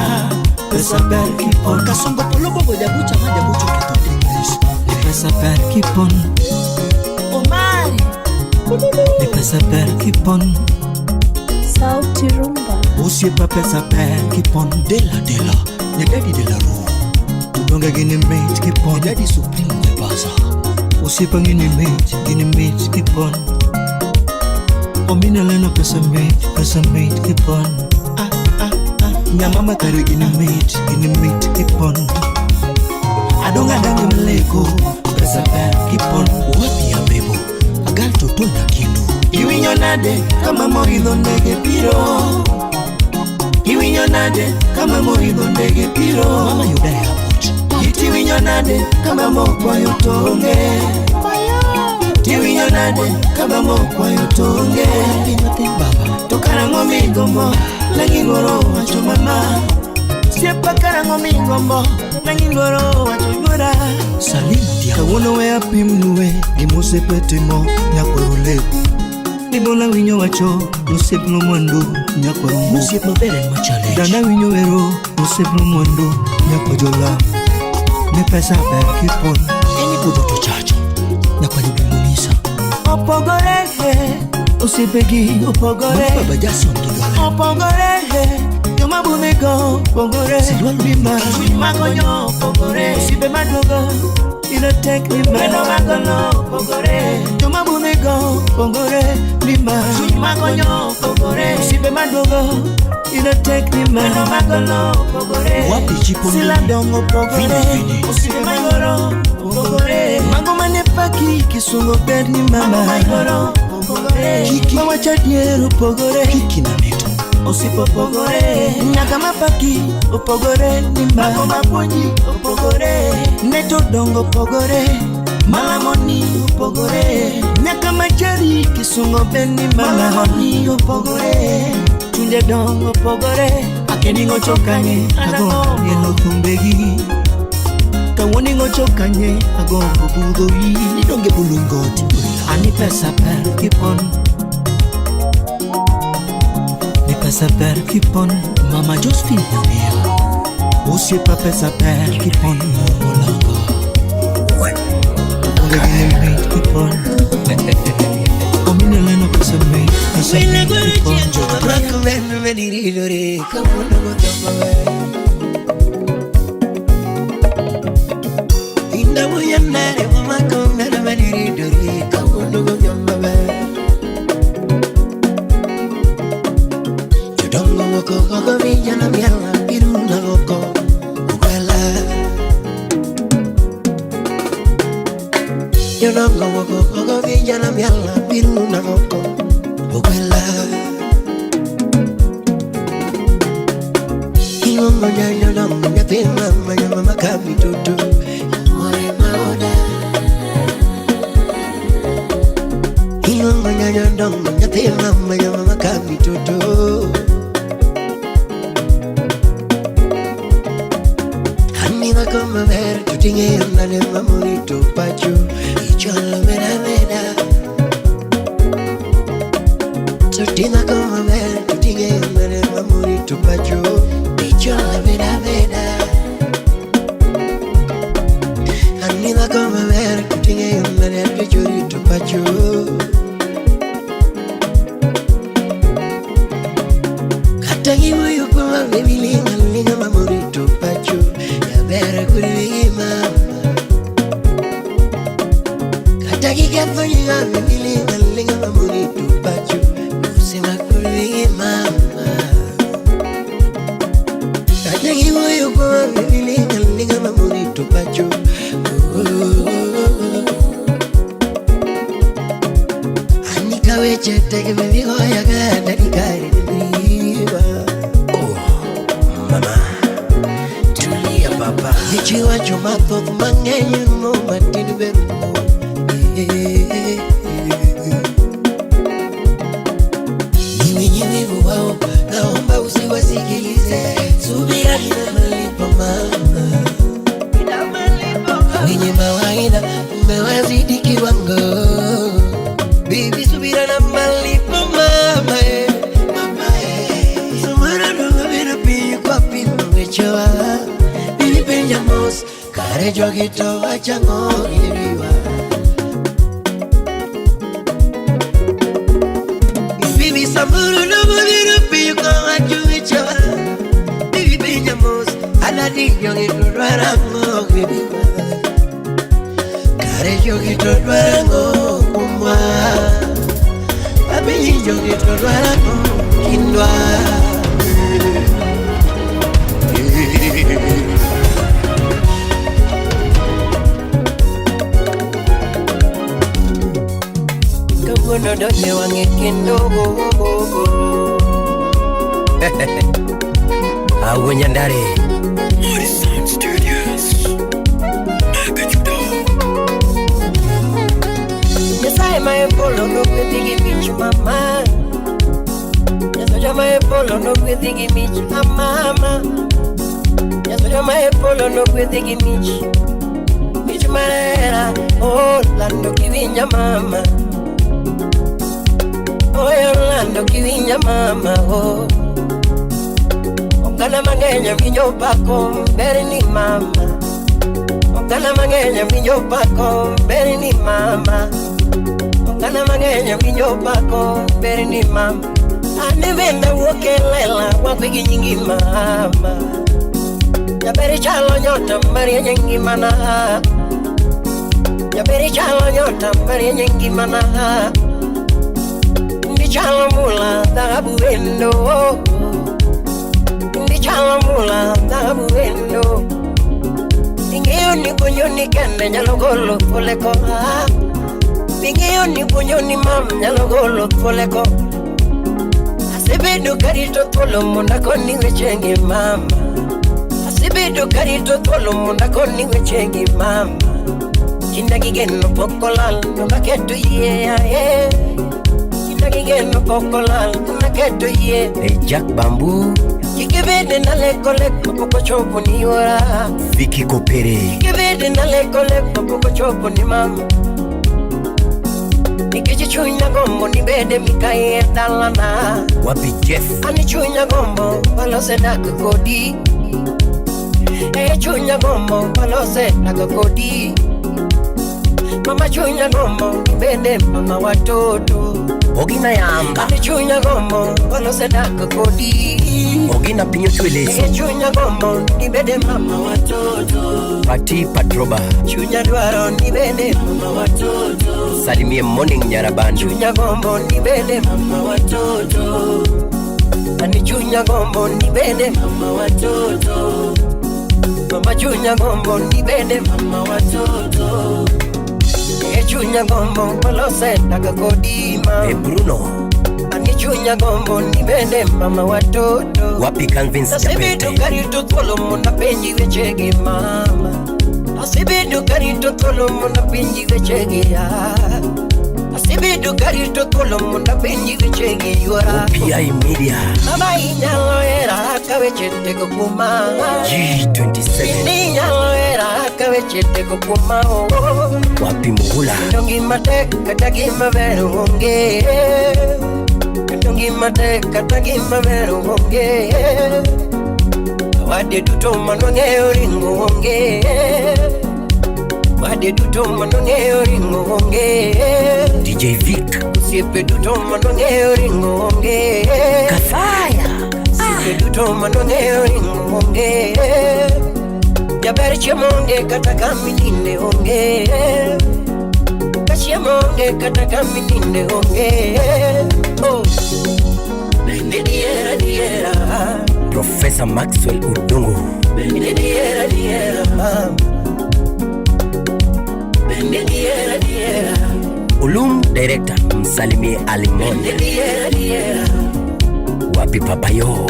Pesa per kipon Kasongo polobo gojabucha majabucho kito English Pesa per kipon Omari Pesa per kipon Sauti rumba Usiepa pesa per kipon Dela Nyagadi de la room Tudonga gini mate kipon Nyagadi supreme de baza Usiepa gini mate kipon Omina lena pesa mate kipon Nyamama kare gini mate kipon Adonga dangi mleko Pesa per kipon Wapi ya bebo Agal toto nyakindu Iwinyo nade kama mohido ndege piro Iwinyo nade kama mohido ndege piro Mama yuda ya put Iti winyo nade kama mokwa yotonge Tiwinyo nade kama mokwa yotonge Inyote baba Tokara ngomi gombo Langi ngoro wacho mama Siepa kara ngomi gombo Langi ngoro wacho yura Salim dia Kawono we api mnuwe Gimuse pete mo Nyakoro leku Nibola winyo wacho Nusip no mwendo Nyakoro mo Nusip mabere machale Dana winyo wero Nusip no mwendo Nyakojola Ne pesa per kipon Eni budo to chacho Nyakwa yubimunisa Opogore Usipegi opogore Baba Jason kigala Opogore Yoma bunego Opogore Bima Magonyo opogore Usipe madogo Ino tek lima Meno magono opogore Yoma bunego opogore Bima Magonyo opogore Usipe madogo Ino tek lima Meno magono opogore Wapi chipo Sila dongo opogore Usipe magoro opogore Mango manepaki Kisungo berni mama Magoro opogore Kiki Mawa chadiero opogore Kiki na neto Osipo opogore Nyaka mapaki opogore Nimba Mango maponji opogore Neto dongo opogore Malamoni opogore Nyaka machari Kisungo berni mama Malamoni opogore Tunde dongo opogore Akeningo chokanye Ago Yelo kumbegi Kawoningo chokanye Ago budoi Nidonge bulungoti Ani pesa per kipon Ni pesa per kipon Mama Josephine Nyamia Usiepa pesa per kipon Molanga Onge gini mate kipon Omine leno pesa mate kipon Raka venu veniridore Kawono gotomawe Inda muyanare Wamako venu veniridore Kawono gotomawe Dongo wako koko vijana miala Iruna wako ukwela Yonongo wako koko vijana miala Iruna wako ukwela Ingongo nyanya longo nyathi mama ya mama kami toto More maoda Ingongo nyanya longo nyathi mama ya mama kami toto Anima como ver tu tinge andale mamurito pacho Ichola mera mera Tutina como ver tu tinge andale mamurito pacho Ichola mera mera Anima como ver tu tinge andale mamurito pacho Katagi moyo kwa baby linga linga mamurito pacho Vera kuri mama Kataki kafanya mimi linga mamuri tupacho Kusema kuri mama Kataki moyo kwa mimi linga mamuri tupacho Anika weche teke mimi hoya gada dikari niwa Oh mama Papa Ichiwa chuma thoth mangenye mo matini berumo Nimi wao naomba usiwasikilize Subira ina malipo mama Wenye mawaida umewazidi kiwango Bibi subira na malipo mama Sumara dunga vina piyu kwa pino mechowa Kare jogito wachango iriwa Bibi samburu no muliru piyu kwa wachuichawa Bibi benjamos Aladi jogito dwarango iriwa Kare jogito dwarango kumwa Babi jogito dwarango kindwa Kabuno donye wange kendo Awo nyandare Horizon Studios Nagajudo Yesai mae polo no kwethigi mich mama Yasoja mae polo no kwethigi mich mama Yasoja mae polo no kwethigi mich Mich marera oh lando kivinja mama Oh Orlando kivinja mama oh Ogana mangenya vinyo pako mberi ni mama Ogana mangenya vinyo pako mberi ni mama Ogana mangenya vinyo pako mberi ni mama Ane venda wokelela wakwigi nyingi mama Yaberi chalo nyota mberi nyingi mana Yaberi chalo nyota mberi nyingi mana Ndichala mula dhahabu wendo Ndichala mula dhahabu wendo Ingeo ni bunyoni kende nyalogolo foleko Ingeo ni bunyoni mam nyalogolo foleko Asibidu karito tolo munda koni wechenge mama Asibidu karito tolo munda koni wechenge mama Kinda gigeno pokolal nunga ketu yeah Gigeno pokolal kuna keto ye Jack Bamboo Kikevede na lekole Poko chopo ni ora Vicky Kopere Kikevede na lekole Poko chopo ni mama Nikichichunya gombo ni bede mikaye dalana Wapi Jeff Anichunya gombo walose daka kodi Chunya gombo walose daka kodi Mama chunya gombo ni bede mama watoto Ogina yamba Chunya gombo walose daka kodi Ogina pinyo chweleso Chunya gombo nibede mama watoto Pati Patroba Chunya dwaro nibede mama watoto Salimie morning nyarabandu Chunya gombo nibede mama watoto Ani chunya gombo nibede mama watoto Mama chunya gombo nibede mama watoto Chunya gombo walose daka kodi mama Bruno Anichu chunya gombo nibende mama watoto. Wapi convince Asibidu karito tolo muna penji wechege mama. Asibidu karito tolo muna penji wechege ya. Asibidu karito tolo muna penji wechege yuara. PI Media. Mama inyalo era kawechete kukuma. G27. Inyalo era kawechete kukuma. Wapi Muhula. Dongi mate katagi mavero honge. Dongi mate katagi mavero honge. Wade tuto manonge oringo honge. Wade tuto manonge oringo honge. DJ Vic. Sipe tuto manonge oringo honge. Kafaya. Sipe tuto manonge oringo honge. Jabari chemonge kataka minine honge. Kashiamonge kataka minine honge. Oh, diera diera. Professor Maxwell Udungu. Diera diera. Diera diera. Ulum Director Msalimie Alimon. Diera diera. Wapi Papayo.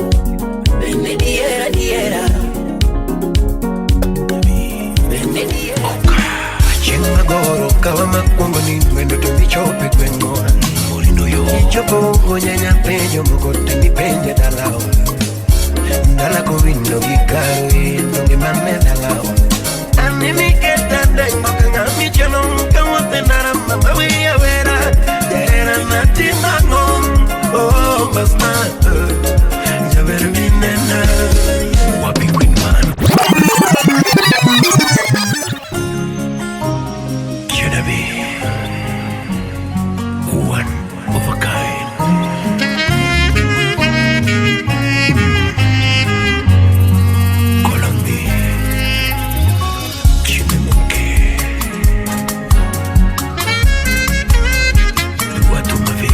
Diera diera. Chenga goro kawa makongo ni mwendo tumichope kwengo Murindo yo Ichopo onyanya penyo mokote ni penye dalao Ndala kowindo gikawe nonge mame dalao Animi keta dengo kanga michelong kawa penara mama wea wera Dera nati mangom oh basma Jaberu binena Wapi Queen Man one of a kind. Colombia, Chimemoke, Luatu Mavi.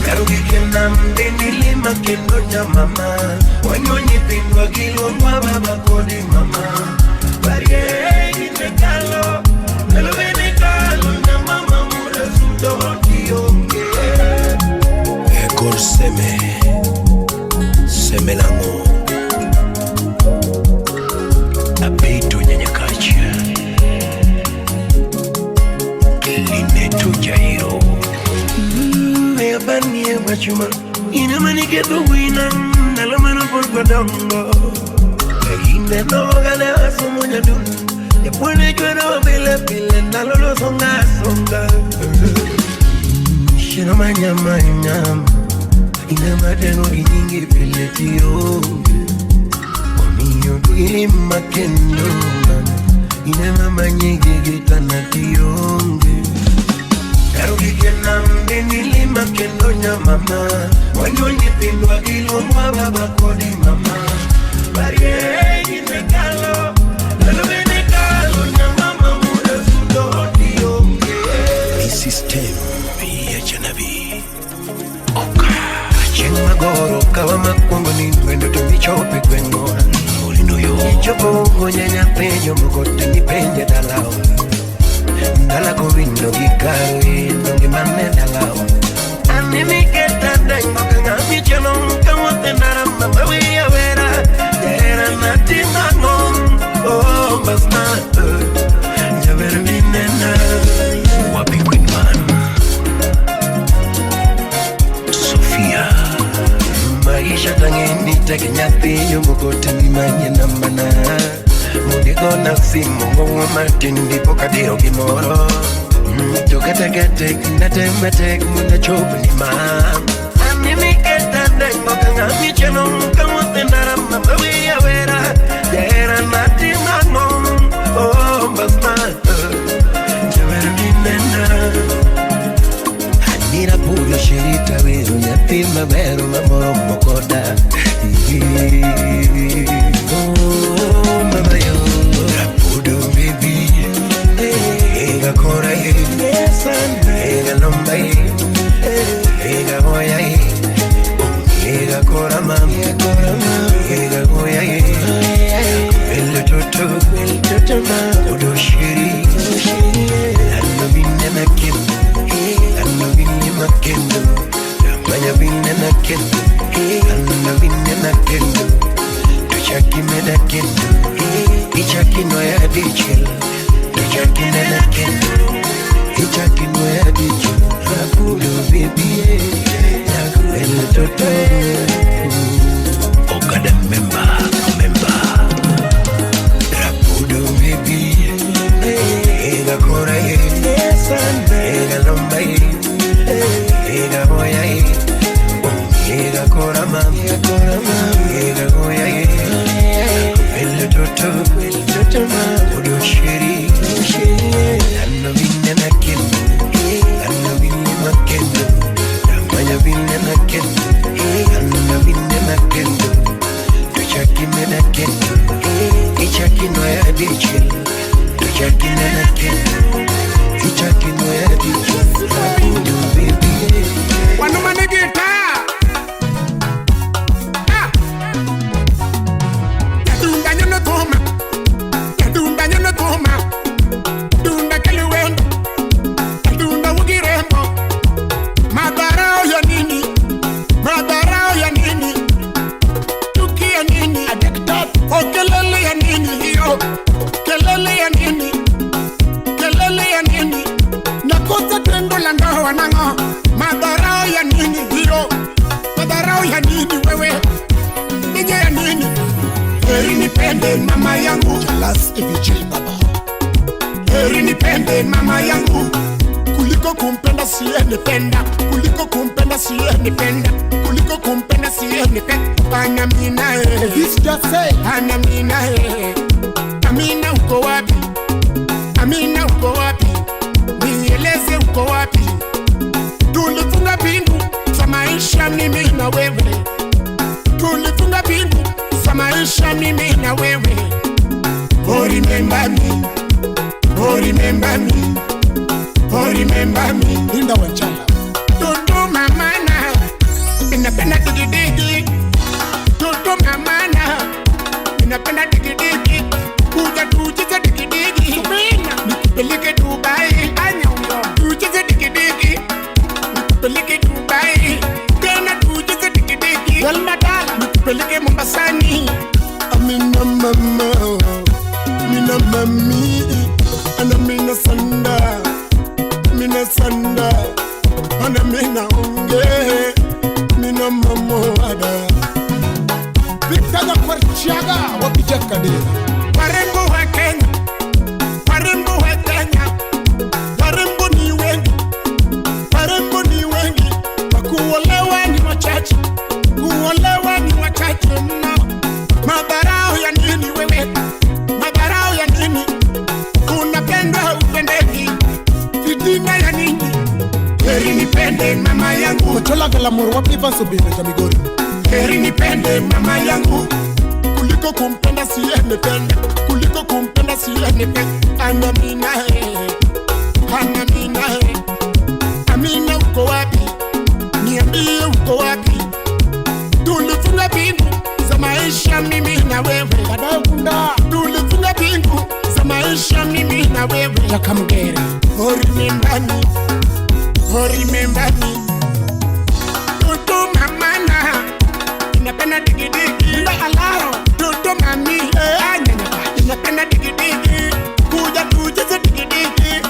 Karugi kenam denili makendo mama. Wanyonyi pindwa kilo mwa baba kodi mama. Barie inekalo, nelo inekalo na mama mura sudo kionge. Ekor seme lango. Apeto nyanyakacha. Lineto jairo. Meabanie wachuma, inamani keto winang. Nalamano por kodongo Inde no gane asumo nyadun Ya pone juero bile bile Nalolo songa songa Shino manyama nyama Ina matengo kinyingi bile tiyo Omiyo tuili makendo Ina mama nyingi gitana tiyonge Karugi kenam denili makendo nyamama Wanyonyi pindwa kilo mwa baba kodi mama. Barie inekalo, lalo inekalo na mama muda sudo dionge. System ya janabi. Oka. Chenga goro kawa makongo ni mwendo tumichope kwengo. Murindo yo. Ichopo onyanya penyo mokote ni penye dalao. Ndala kowindo gikawe nonge mame dalao. Animi keta dengo kanga michelong kawa tenara mama wea wera Dera nati mangom oh basma Jaberu binena Wapi Queen Man Sofia Maisha tangeni tekenya piyo mokote ni manye na mana Mudigo na simu ngomwa matindi pokadio kimoro Tukatakatek natembatek muna chopu ni maam Animi keta dengo kanga michelong kawa tenara mama wea wera Dera nati mangom oh basma Jaberu binena Hanira puyo shirita wero nyatima wero mamoro mokoda Oh mama yo Rapudo baby Ega kora ye Ega lomba ye Ega hoya ye Ega kora mam Ega hoya ye Ele toto mam kendo ichakino ya dichil ichakine na kendo ichakino ya dichil rapudo baby nakuele toto Okada member rapudo baby ega kora ega lomba ega boya ega kora mama ega boya el toto mama odo shiri anno vinne na kendo anno vinne na kendo ramaya vinne na kendo anno vinne na kendo tuchakine na kendo ichakino ya dichil tuchakine na kendo ichakino ya dichil rapudo baby Wano manigita Yadunda nyono toma Dunda kaluwendo Yadunda wugirembo Madarao ya nini Tuki ya nini O kelele ya nini hiyo Kelele ya nini Nakosa tendo la ndoa nango Madarao ya nini hiyo Madarao ya nini wewe Nije ya nini Heri nipende mama yangu Jalas EVJ baba Heri nipende mama yangu Kuliko kumpenda siye nipenda Kuliko kumpenda siye nipenda Kuliko kumpenda siye nipenda Ana mina This just say Ana mina Amina uko wapi Amina uko wapi Nieleze uko wapi Tulifunga pingu za maisha mimi na wewe Tulifunga pingu za maisha mimi na wewe Oh remember me Oh remember me Oh remember me Linda Wanchala Tutu mamana Ninapenda digidigi Tutu mamana Ninapenda digidigi Kuja tujiza digidigi Sumina Nikupeleke Dubai Tujiza digidigi Nikupeleke Dubai Tena tujiza digidigi Walmadala Nikupeleke Mombasani Amina mama Mina mami Ana mina sanda Mina sanda Ana mina unge Mina mamoada Victor Kwarchiaga Wapijakade Warembo wa Kenya Warembo wa Kenya Warembo ni wengi Warembo ni wengi Wakuolewa ni wachache Kuolewa ni wachache mno Madharau ya nini wewe Madharau ya nini Unapenda upendeki Fitina ya nini Heri nipende mama yangu Mochola galamoro wapi vanso bebe jamigori Heri nipende mama yangu Kuliko kumpenda siye nipenda Kuliko kumpenda siye nipenda Ana mina Ana mina Amina uko wapi Niambie uko wapi Tulifunga pingu za maisha mimi na wewe Kadakunda Tulifunga pingu za maisha mimi na wewe Jakamgere Oh remember me Oh remember me Tutu mamana Inapenda digidigi Nda alaro Tutu mami Inapenda digidigi Kuja tujiza digidigi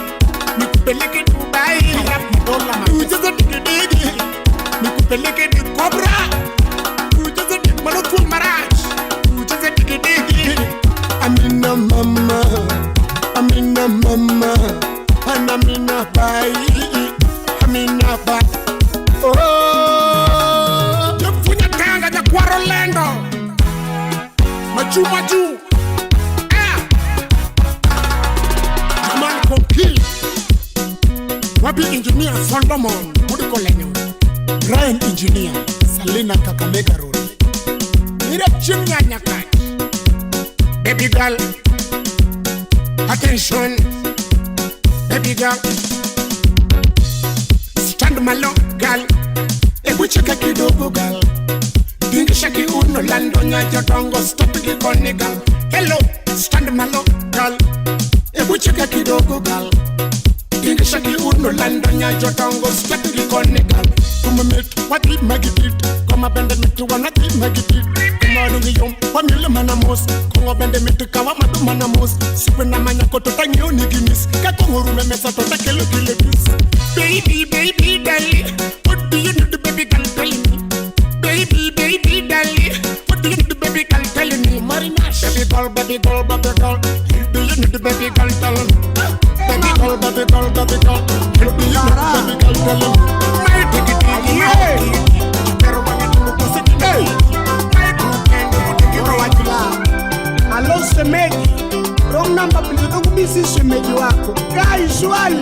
Nikupeleke Dubai Tujiza digidigi Nikupeleke di Cobra Tujiza di Malukul Maraj Tujiza digidigi Amina mama Amina mama Anamina bai Amina bai Oh Jumfunya tanga ja kwa Rolando Maju Jaman Konki Wabi engineer Solomon Mudiko Lenyo Brian engineer Salina Kakamega Road Nire Chimya Nyakach Baby girl Attention Baby girl Stand malo girl Ebucheka kidogo girl Dingisha kiuno lando nyajo tongo Stop kikoni girl Hello Stand malo girl Ebucheka kidogo girl Dingisha kiuno lando nyajo tongo Stop kikoni girl Kuma metu wati magipit Kuma bende metu wanati magipit Kuma dungi yom Wamile manamu mos kongo bende mitikawa madumana mos sipe na manyako tota nyoni ginis kakonguru memesa tota kelo kilekis baby baby dali what do you need baby girl tell me baby baby dali what do you need baby girl tell me marinash baby girl do you need baby girl tell me baby girl what do you need baby girl tell me my ticket pero wanna do hey Alo semeji wrong number please don't miss semeji wako guys wali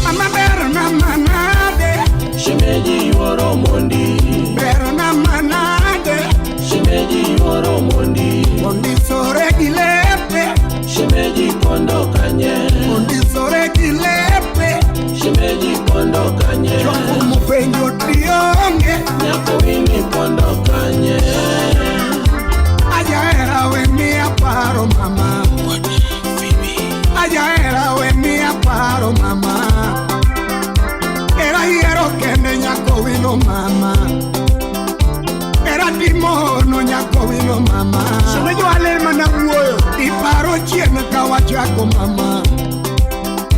Mama bero na manade semeji woro mondi bero na manade semeji woro mondi mondi sore gilepe semeji kondo kanye mondi sore gilepe semeji kondo kanye Joku mupenjo dionge nyako wini kondo kanye Ajaera we mi aparo mama Ajaera we mi aparo mama Era hiero kende nyako wino mama Era timono nyako wino mama Semejo alema na uoyo Iparo chiene kawachako mama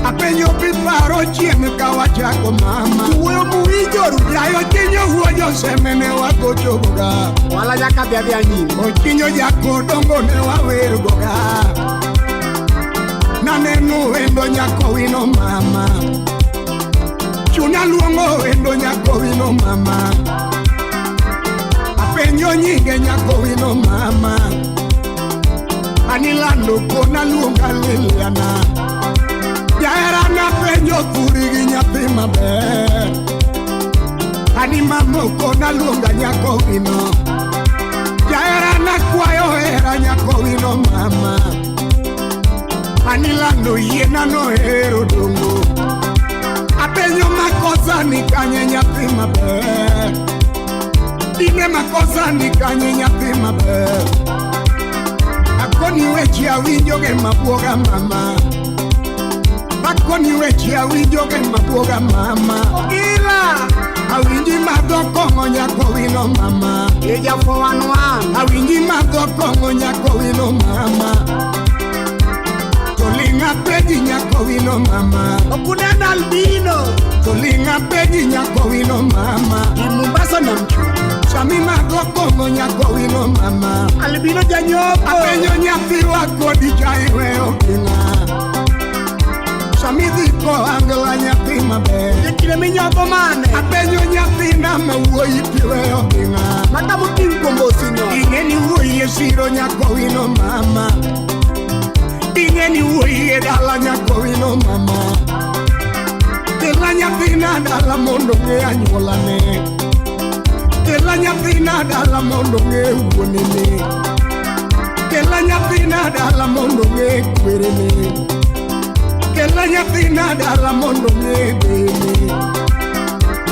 Apenyo piparo chiene kawachako mama Uwe muijoru Yayo chinyo huojo semene wako choboga Wala jaka biabia nyini Mochinyo jako dongo ne wawerugoga Nanenu wendo nyako wino mama Chuna luongo wendo nyako wino mama Apenyo nyinge nyako wino mama Anilando kona luonga Liliana Yaera na penyo kurigi nyathi maber Ani mamoko na luonga nyako wino Yaera na kwayo era nyako wino mama Ani lando yena no hero dongo Apenyo makosa ni kanye nyathi maber Dine makosa ni kanye nyathi maber Akoni wechi awinjoge mabuoga mama Bakoni wechi awinjoge mabuoga mama Ogila Awinji madoko nyako wino mama Eja for one Awinji madoko nyako wino mama Tolinga peji nyako wino mama Okunena albino Tolinga peji nyako wino mama Imumbasa na mchu Sami madoko nyako wino mama Albino janyopo Apenyo nyathi wako dijaiwe okina Sami dhiko angela nyathi mabe Yekile minyopo mane Apenyo nyathi na mawoi piwe okina Matamu kinkombo sino Ingeni uwe yesiro nyako wino mama Ingeni uwe dala nyako wino mama Kela nyathi na dala mondo nge anyolane Kela nyathi na dala mondo nge uonene Kela nyathi na dala mondo nge kwerene Kela nyathi na dala mondo nge bene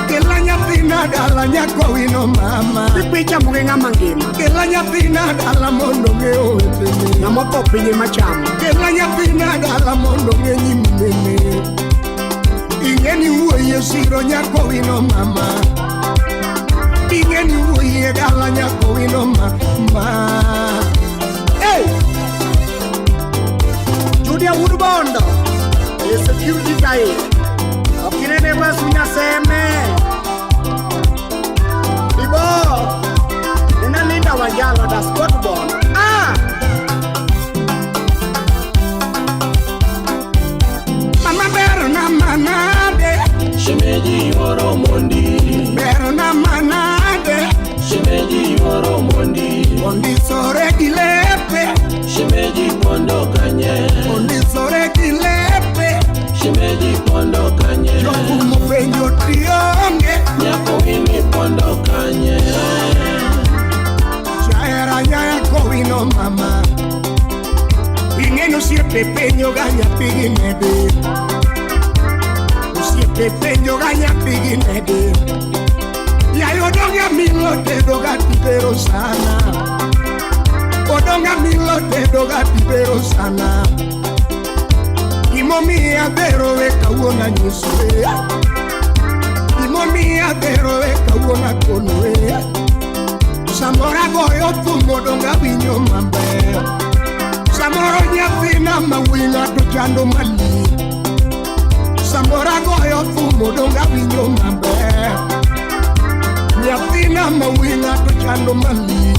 Kela nyathi na dala nyako wino mama Pipicha mwenga mangima Kela nyathi na dala mondo nge oetene Namoko pinye machama Kela nyathi na dala mondo nge nyimene Ingeni uwe yesiro nyako wino mama Ingeni uwe dala nyako wino mama Hey! Judia Woodbondo Is a security guy Okinene basunya seme Bibo Nina linda wajalo da Scotbond Mama bero na manade Shemeji yoro mondi Bero na manade Shemeji yoro mondi Mondi sore gilepe Shemeji kondo kanye Mondi sore gilepe Shemeji kondo kanye Joku mupenjo dionge Nyako wini kondo kanye Chaera nyako wino mama Ingeno siete penyo ganya pigi nede Siete penyo ganya pigi nede Yayo donga milo te doga tibero sana Odonga milo te doga tibero sana Imomi adero eka uona nyusue Imomi adero eka uona konue fumo donga winyo maber. Samoro nyathina mawinga to chando mali. Samora goyo fumo donga winyo maber. Nyathina mawinga to chando mali.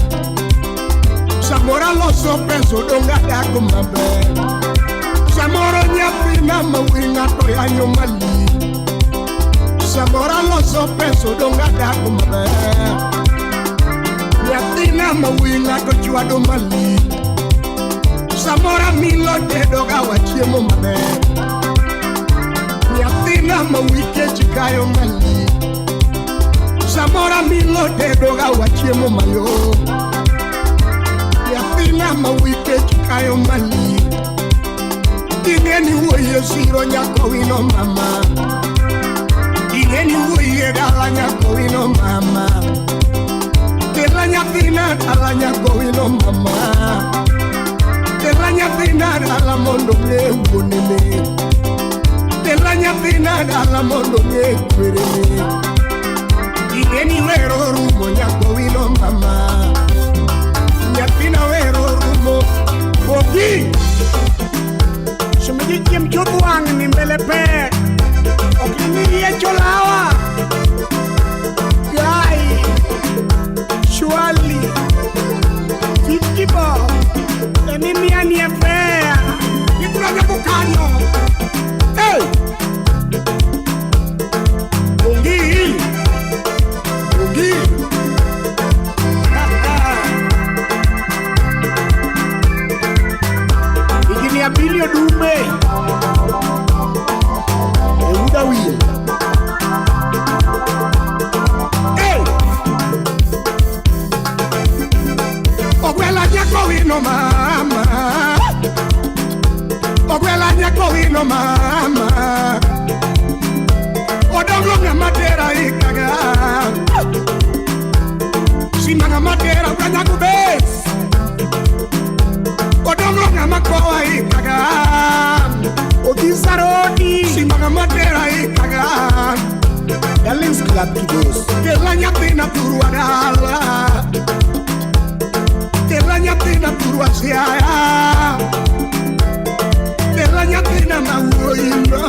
Samora loso peso donga dago maber. Samoro nyathina mawinga to yanyo mali. Samora loso peso donga dago maber. Nyathina mawinga to chwado mali. Samora milo dedo gawa chiemo maber. Nyathina mawike chikayo mali. Samora milo dedo gawa chiemo mayo. Nyathina mawike chikayo mali. Ingeni woye siro nyako wino mama. Ingeni woye gala nyako wino mama. Tela nyathina ala nyako wino mama. Tela nyathina ala mondo ne wonene. Tela nyathina ala mondo ne kwerene. Ingeni wero rumo nyako wino mama. Nyathina wero rumo. Ogi Shumiji kiem chobuang ni mbele pe. Okini ye cholawa. Gai Shwali Fitkibo Enimia ni affair. Nikuraja bukano. Hey Ogi Ogi Igini abilio dume Euda wheel. Hey Ogwela nyako wino mama. Ogwela nyako wino mama. Odongo nga madera ikaga. Simanga madera ukanya kubes. Odongo nga makowa ikaga. Odisarodi Simanga madera ikaga. Ellen's Club kidos. Tela nyathina turwa dala. Tela nyathina turwa siaya. Tela nyathina mawuoyino.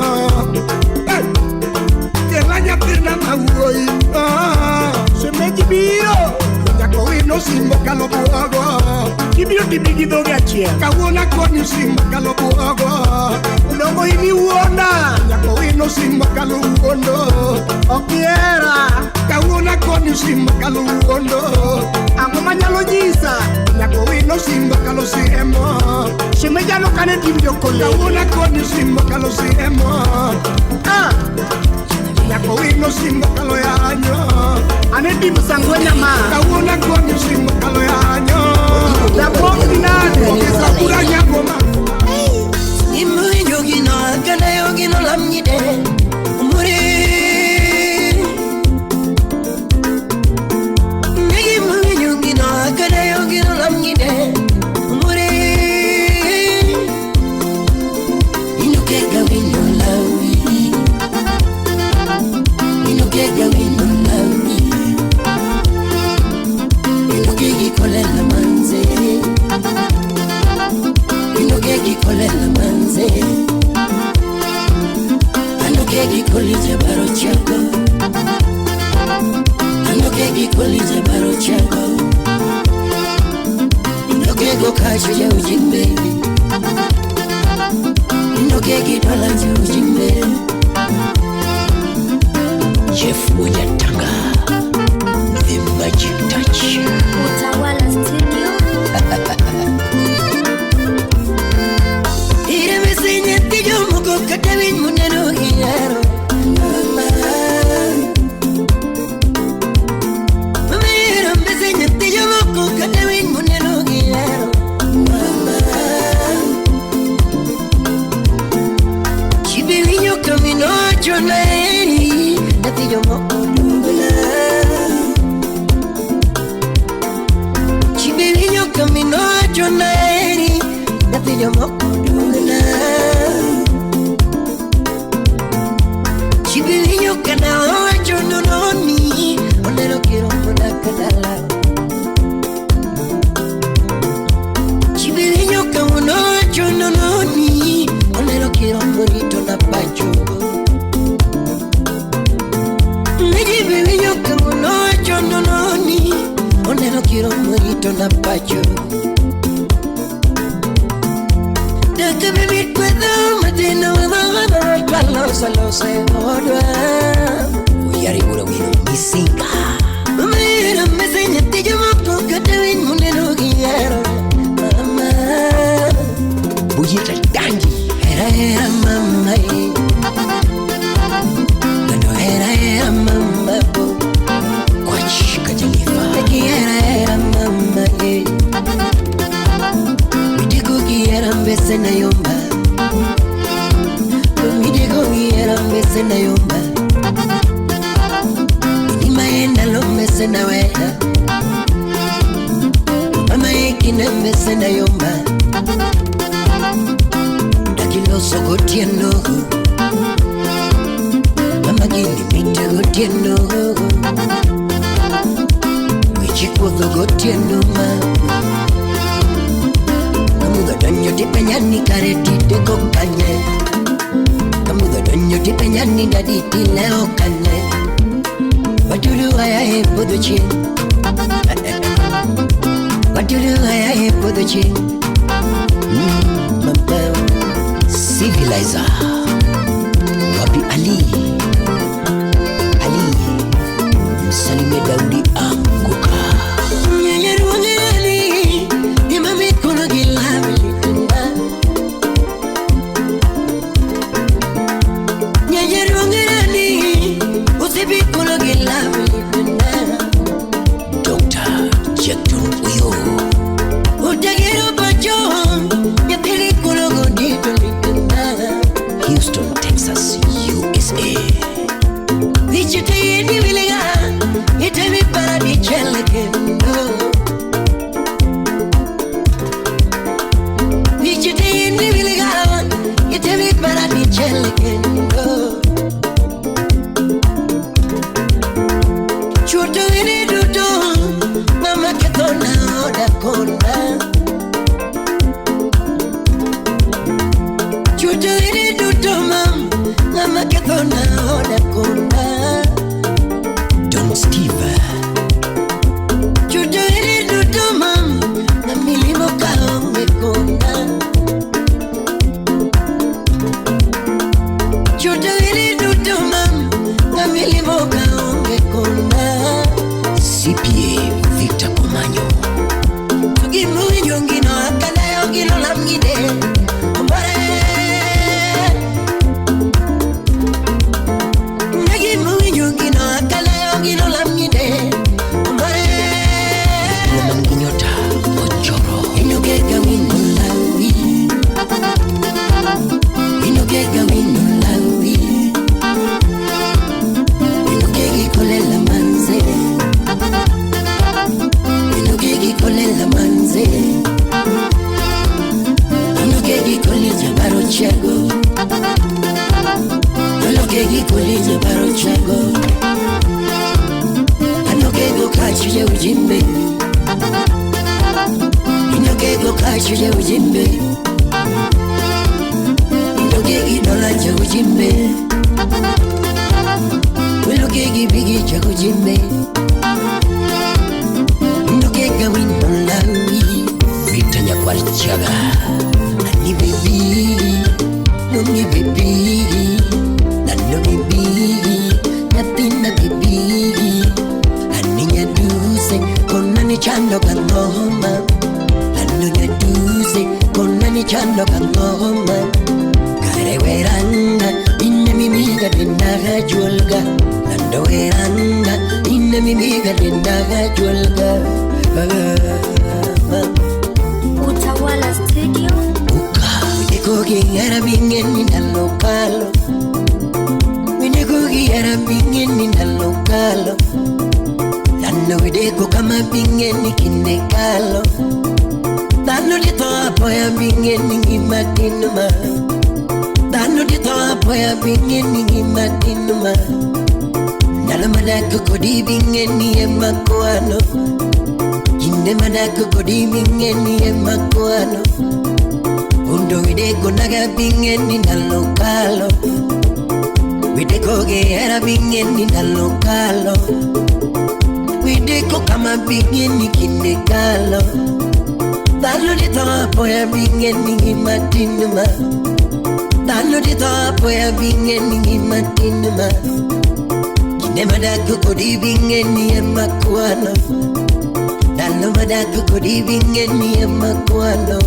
Tela nyathina mawuoyino. Semeji biro Nyako wino simbo kalo buogo. Kibiro tibigi dhoge achiel. Kawuona koni simbo kalo buogo. Udongo ini uonda. Nyako wino simbo kalo uondo. Okiera Kawuona koni simbo kalo uondo. Ang'o manyalo nyisa Nyako wino simbo kalo siemo. Shemejano kane tim jokole. Kawuona koni simbo kalo siemo. Nyako wino simbo kalo yanyo. Ane tim sangwe nyama. Kawuona koni simbo kalo yanyo. Lapok dinane Okisa kura nyako ma. Imu yogino Gana yogino lamnyide Umuri Imu yogino Gana yogino lamnyide Umuri Inukega wino lawi. Inukega wino lawi. Inukegi kolela manze. Inukegi kolela manze. Anukegi kolije baro chako. Anukegi kolije baro chako. Inukego kacho ya ujimbe. Inukegi dola ya ujimbe. Jeff Mujatanga, the magic touch. Utawala Studio. Ire mesenye tijo muko katawin munero hiyaro. Mama Ire mesenye tijo muko katawin munero hiyaro. Mama Chibi winyo kamino chonaeri. Natijo moko dugla. Chibi winyo kamino chonaeri. Natijo moko dugla. Chibi winyo kana ocho nononi. Onero kiro muna kadala. se odwa Uyari ura wino misinga Mira me seña te llamo porque te ven muneno guiero Mama Bujita dangi Era mama Cuando era mama Kwach kajalifa Era mama Midiko guiera mbese na yomba Midiko guiera mbese na yomba Nimaenda lo mbese na weda Mama ikine mbese na yomba Dakilo soko tieno Mama gini mitego tieno Wichikwa gogo tieno mama Kamuga donyo dipenyani kareti deko kanye Kamuga donyo dipenyani daditi leo kanye Watulu haya hepo do chin Watulu haya hepo do chin Mama Civilizer Wapi Ali Msalime Daudi Anguka Nyanyaru wangali Imami kono gilabi Nyanyaru wangali Usibi kono gilabi Dr. Jekton Uyo Utagiro bajo Yapili kono gondito Houston, Texas, USA Vichite yendi wilinga Itemi para di chelekendo Vichite yendi wilinga Itemi para di chelekendo Chuto ini dudu Mama ketona oda konda Chuto ini dudu Mama ketona oda konda Don Steve Chuto ini dudu Na milimo kaonge konda Chuto ini dudu Na milimo kaonge konda CPA Victor Komanyo Tugimu yongino akala yongino lamgide Mbare Nagimu yongino akala yongino lamgide Mbare Wamanginyota Ochoro Inogega wino lawi Inogega wino lawi Inogegi kolela manze Inogegi kolela manze Inogegi kolija baro chago Inogegi kolija baro chago Inogego kachuje ujimbe Inogego kachuje ujimbe Inogegi dolanja ujimbe Inogegi bigi cha ujimbe Inogega wino lawi Victor Nyakwarichaga Ani baby Nungi baby Nano baby Natina baby Ani nyaduse Kona ni chando kangoma Nano nyaduse Kona ni chando kangoma Kare weranga Inna mimiga dindaga julga Nando weranga Inna mimiga dindaga julga Utawala Studio. Cooking at a being in the local. When you cookie at a being in the local. Lando de Kokama being in the calo. Lando de top boy being in Matinuma. Lando de top boy being in Matinuma. Nalamadako being in Makuano. Indemadako being in Makuano. Undo videko naga bingeni na lokalo Videko ge era bingeni na lokalo Videko kama bingeni kinekalo Dalo di toa poya bingeni matinuma Dalo di topo ya bingeni ni matinuma. Kinema da kukodi bingeni ya makuano. Dalo mada kukodi bingeni ya makuano.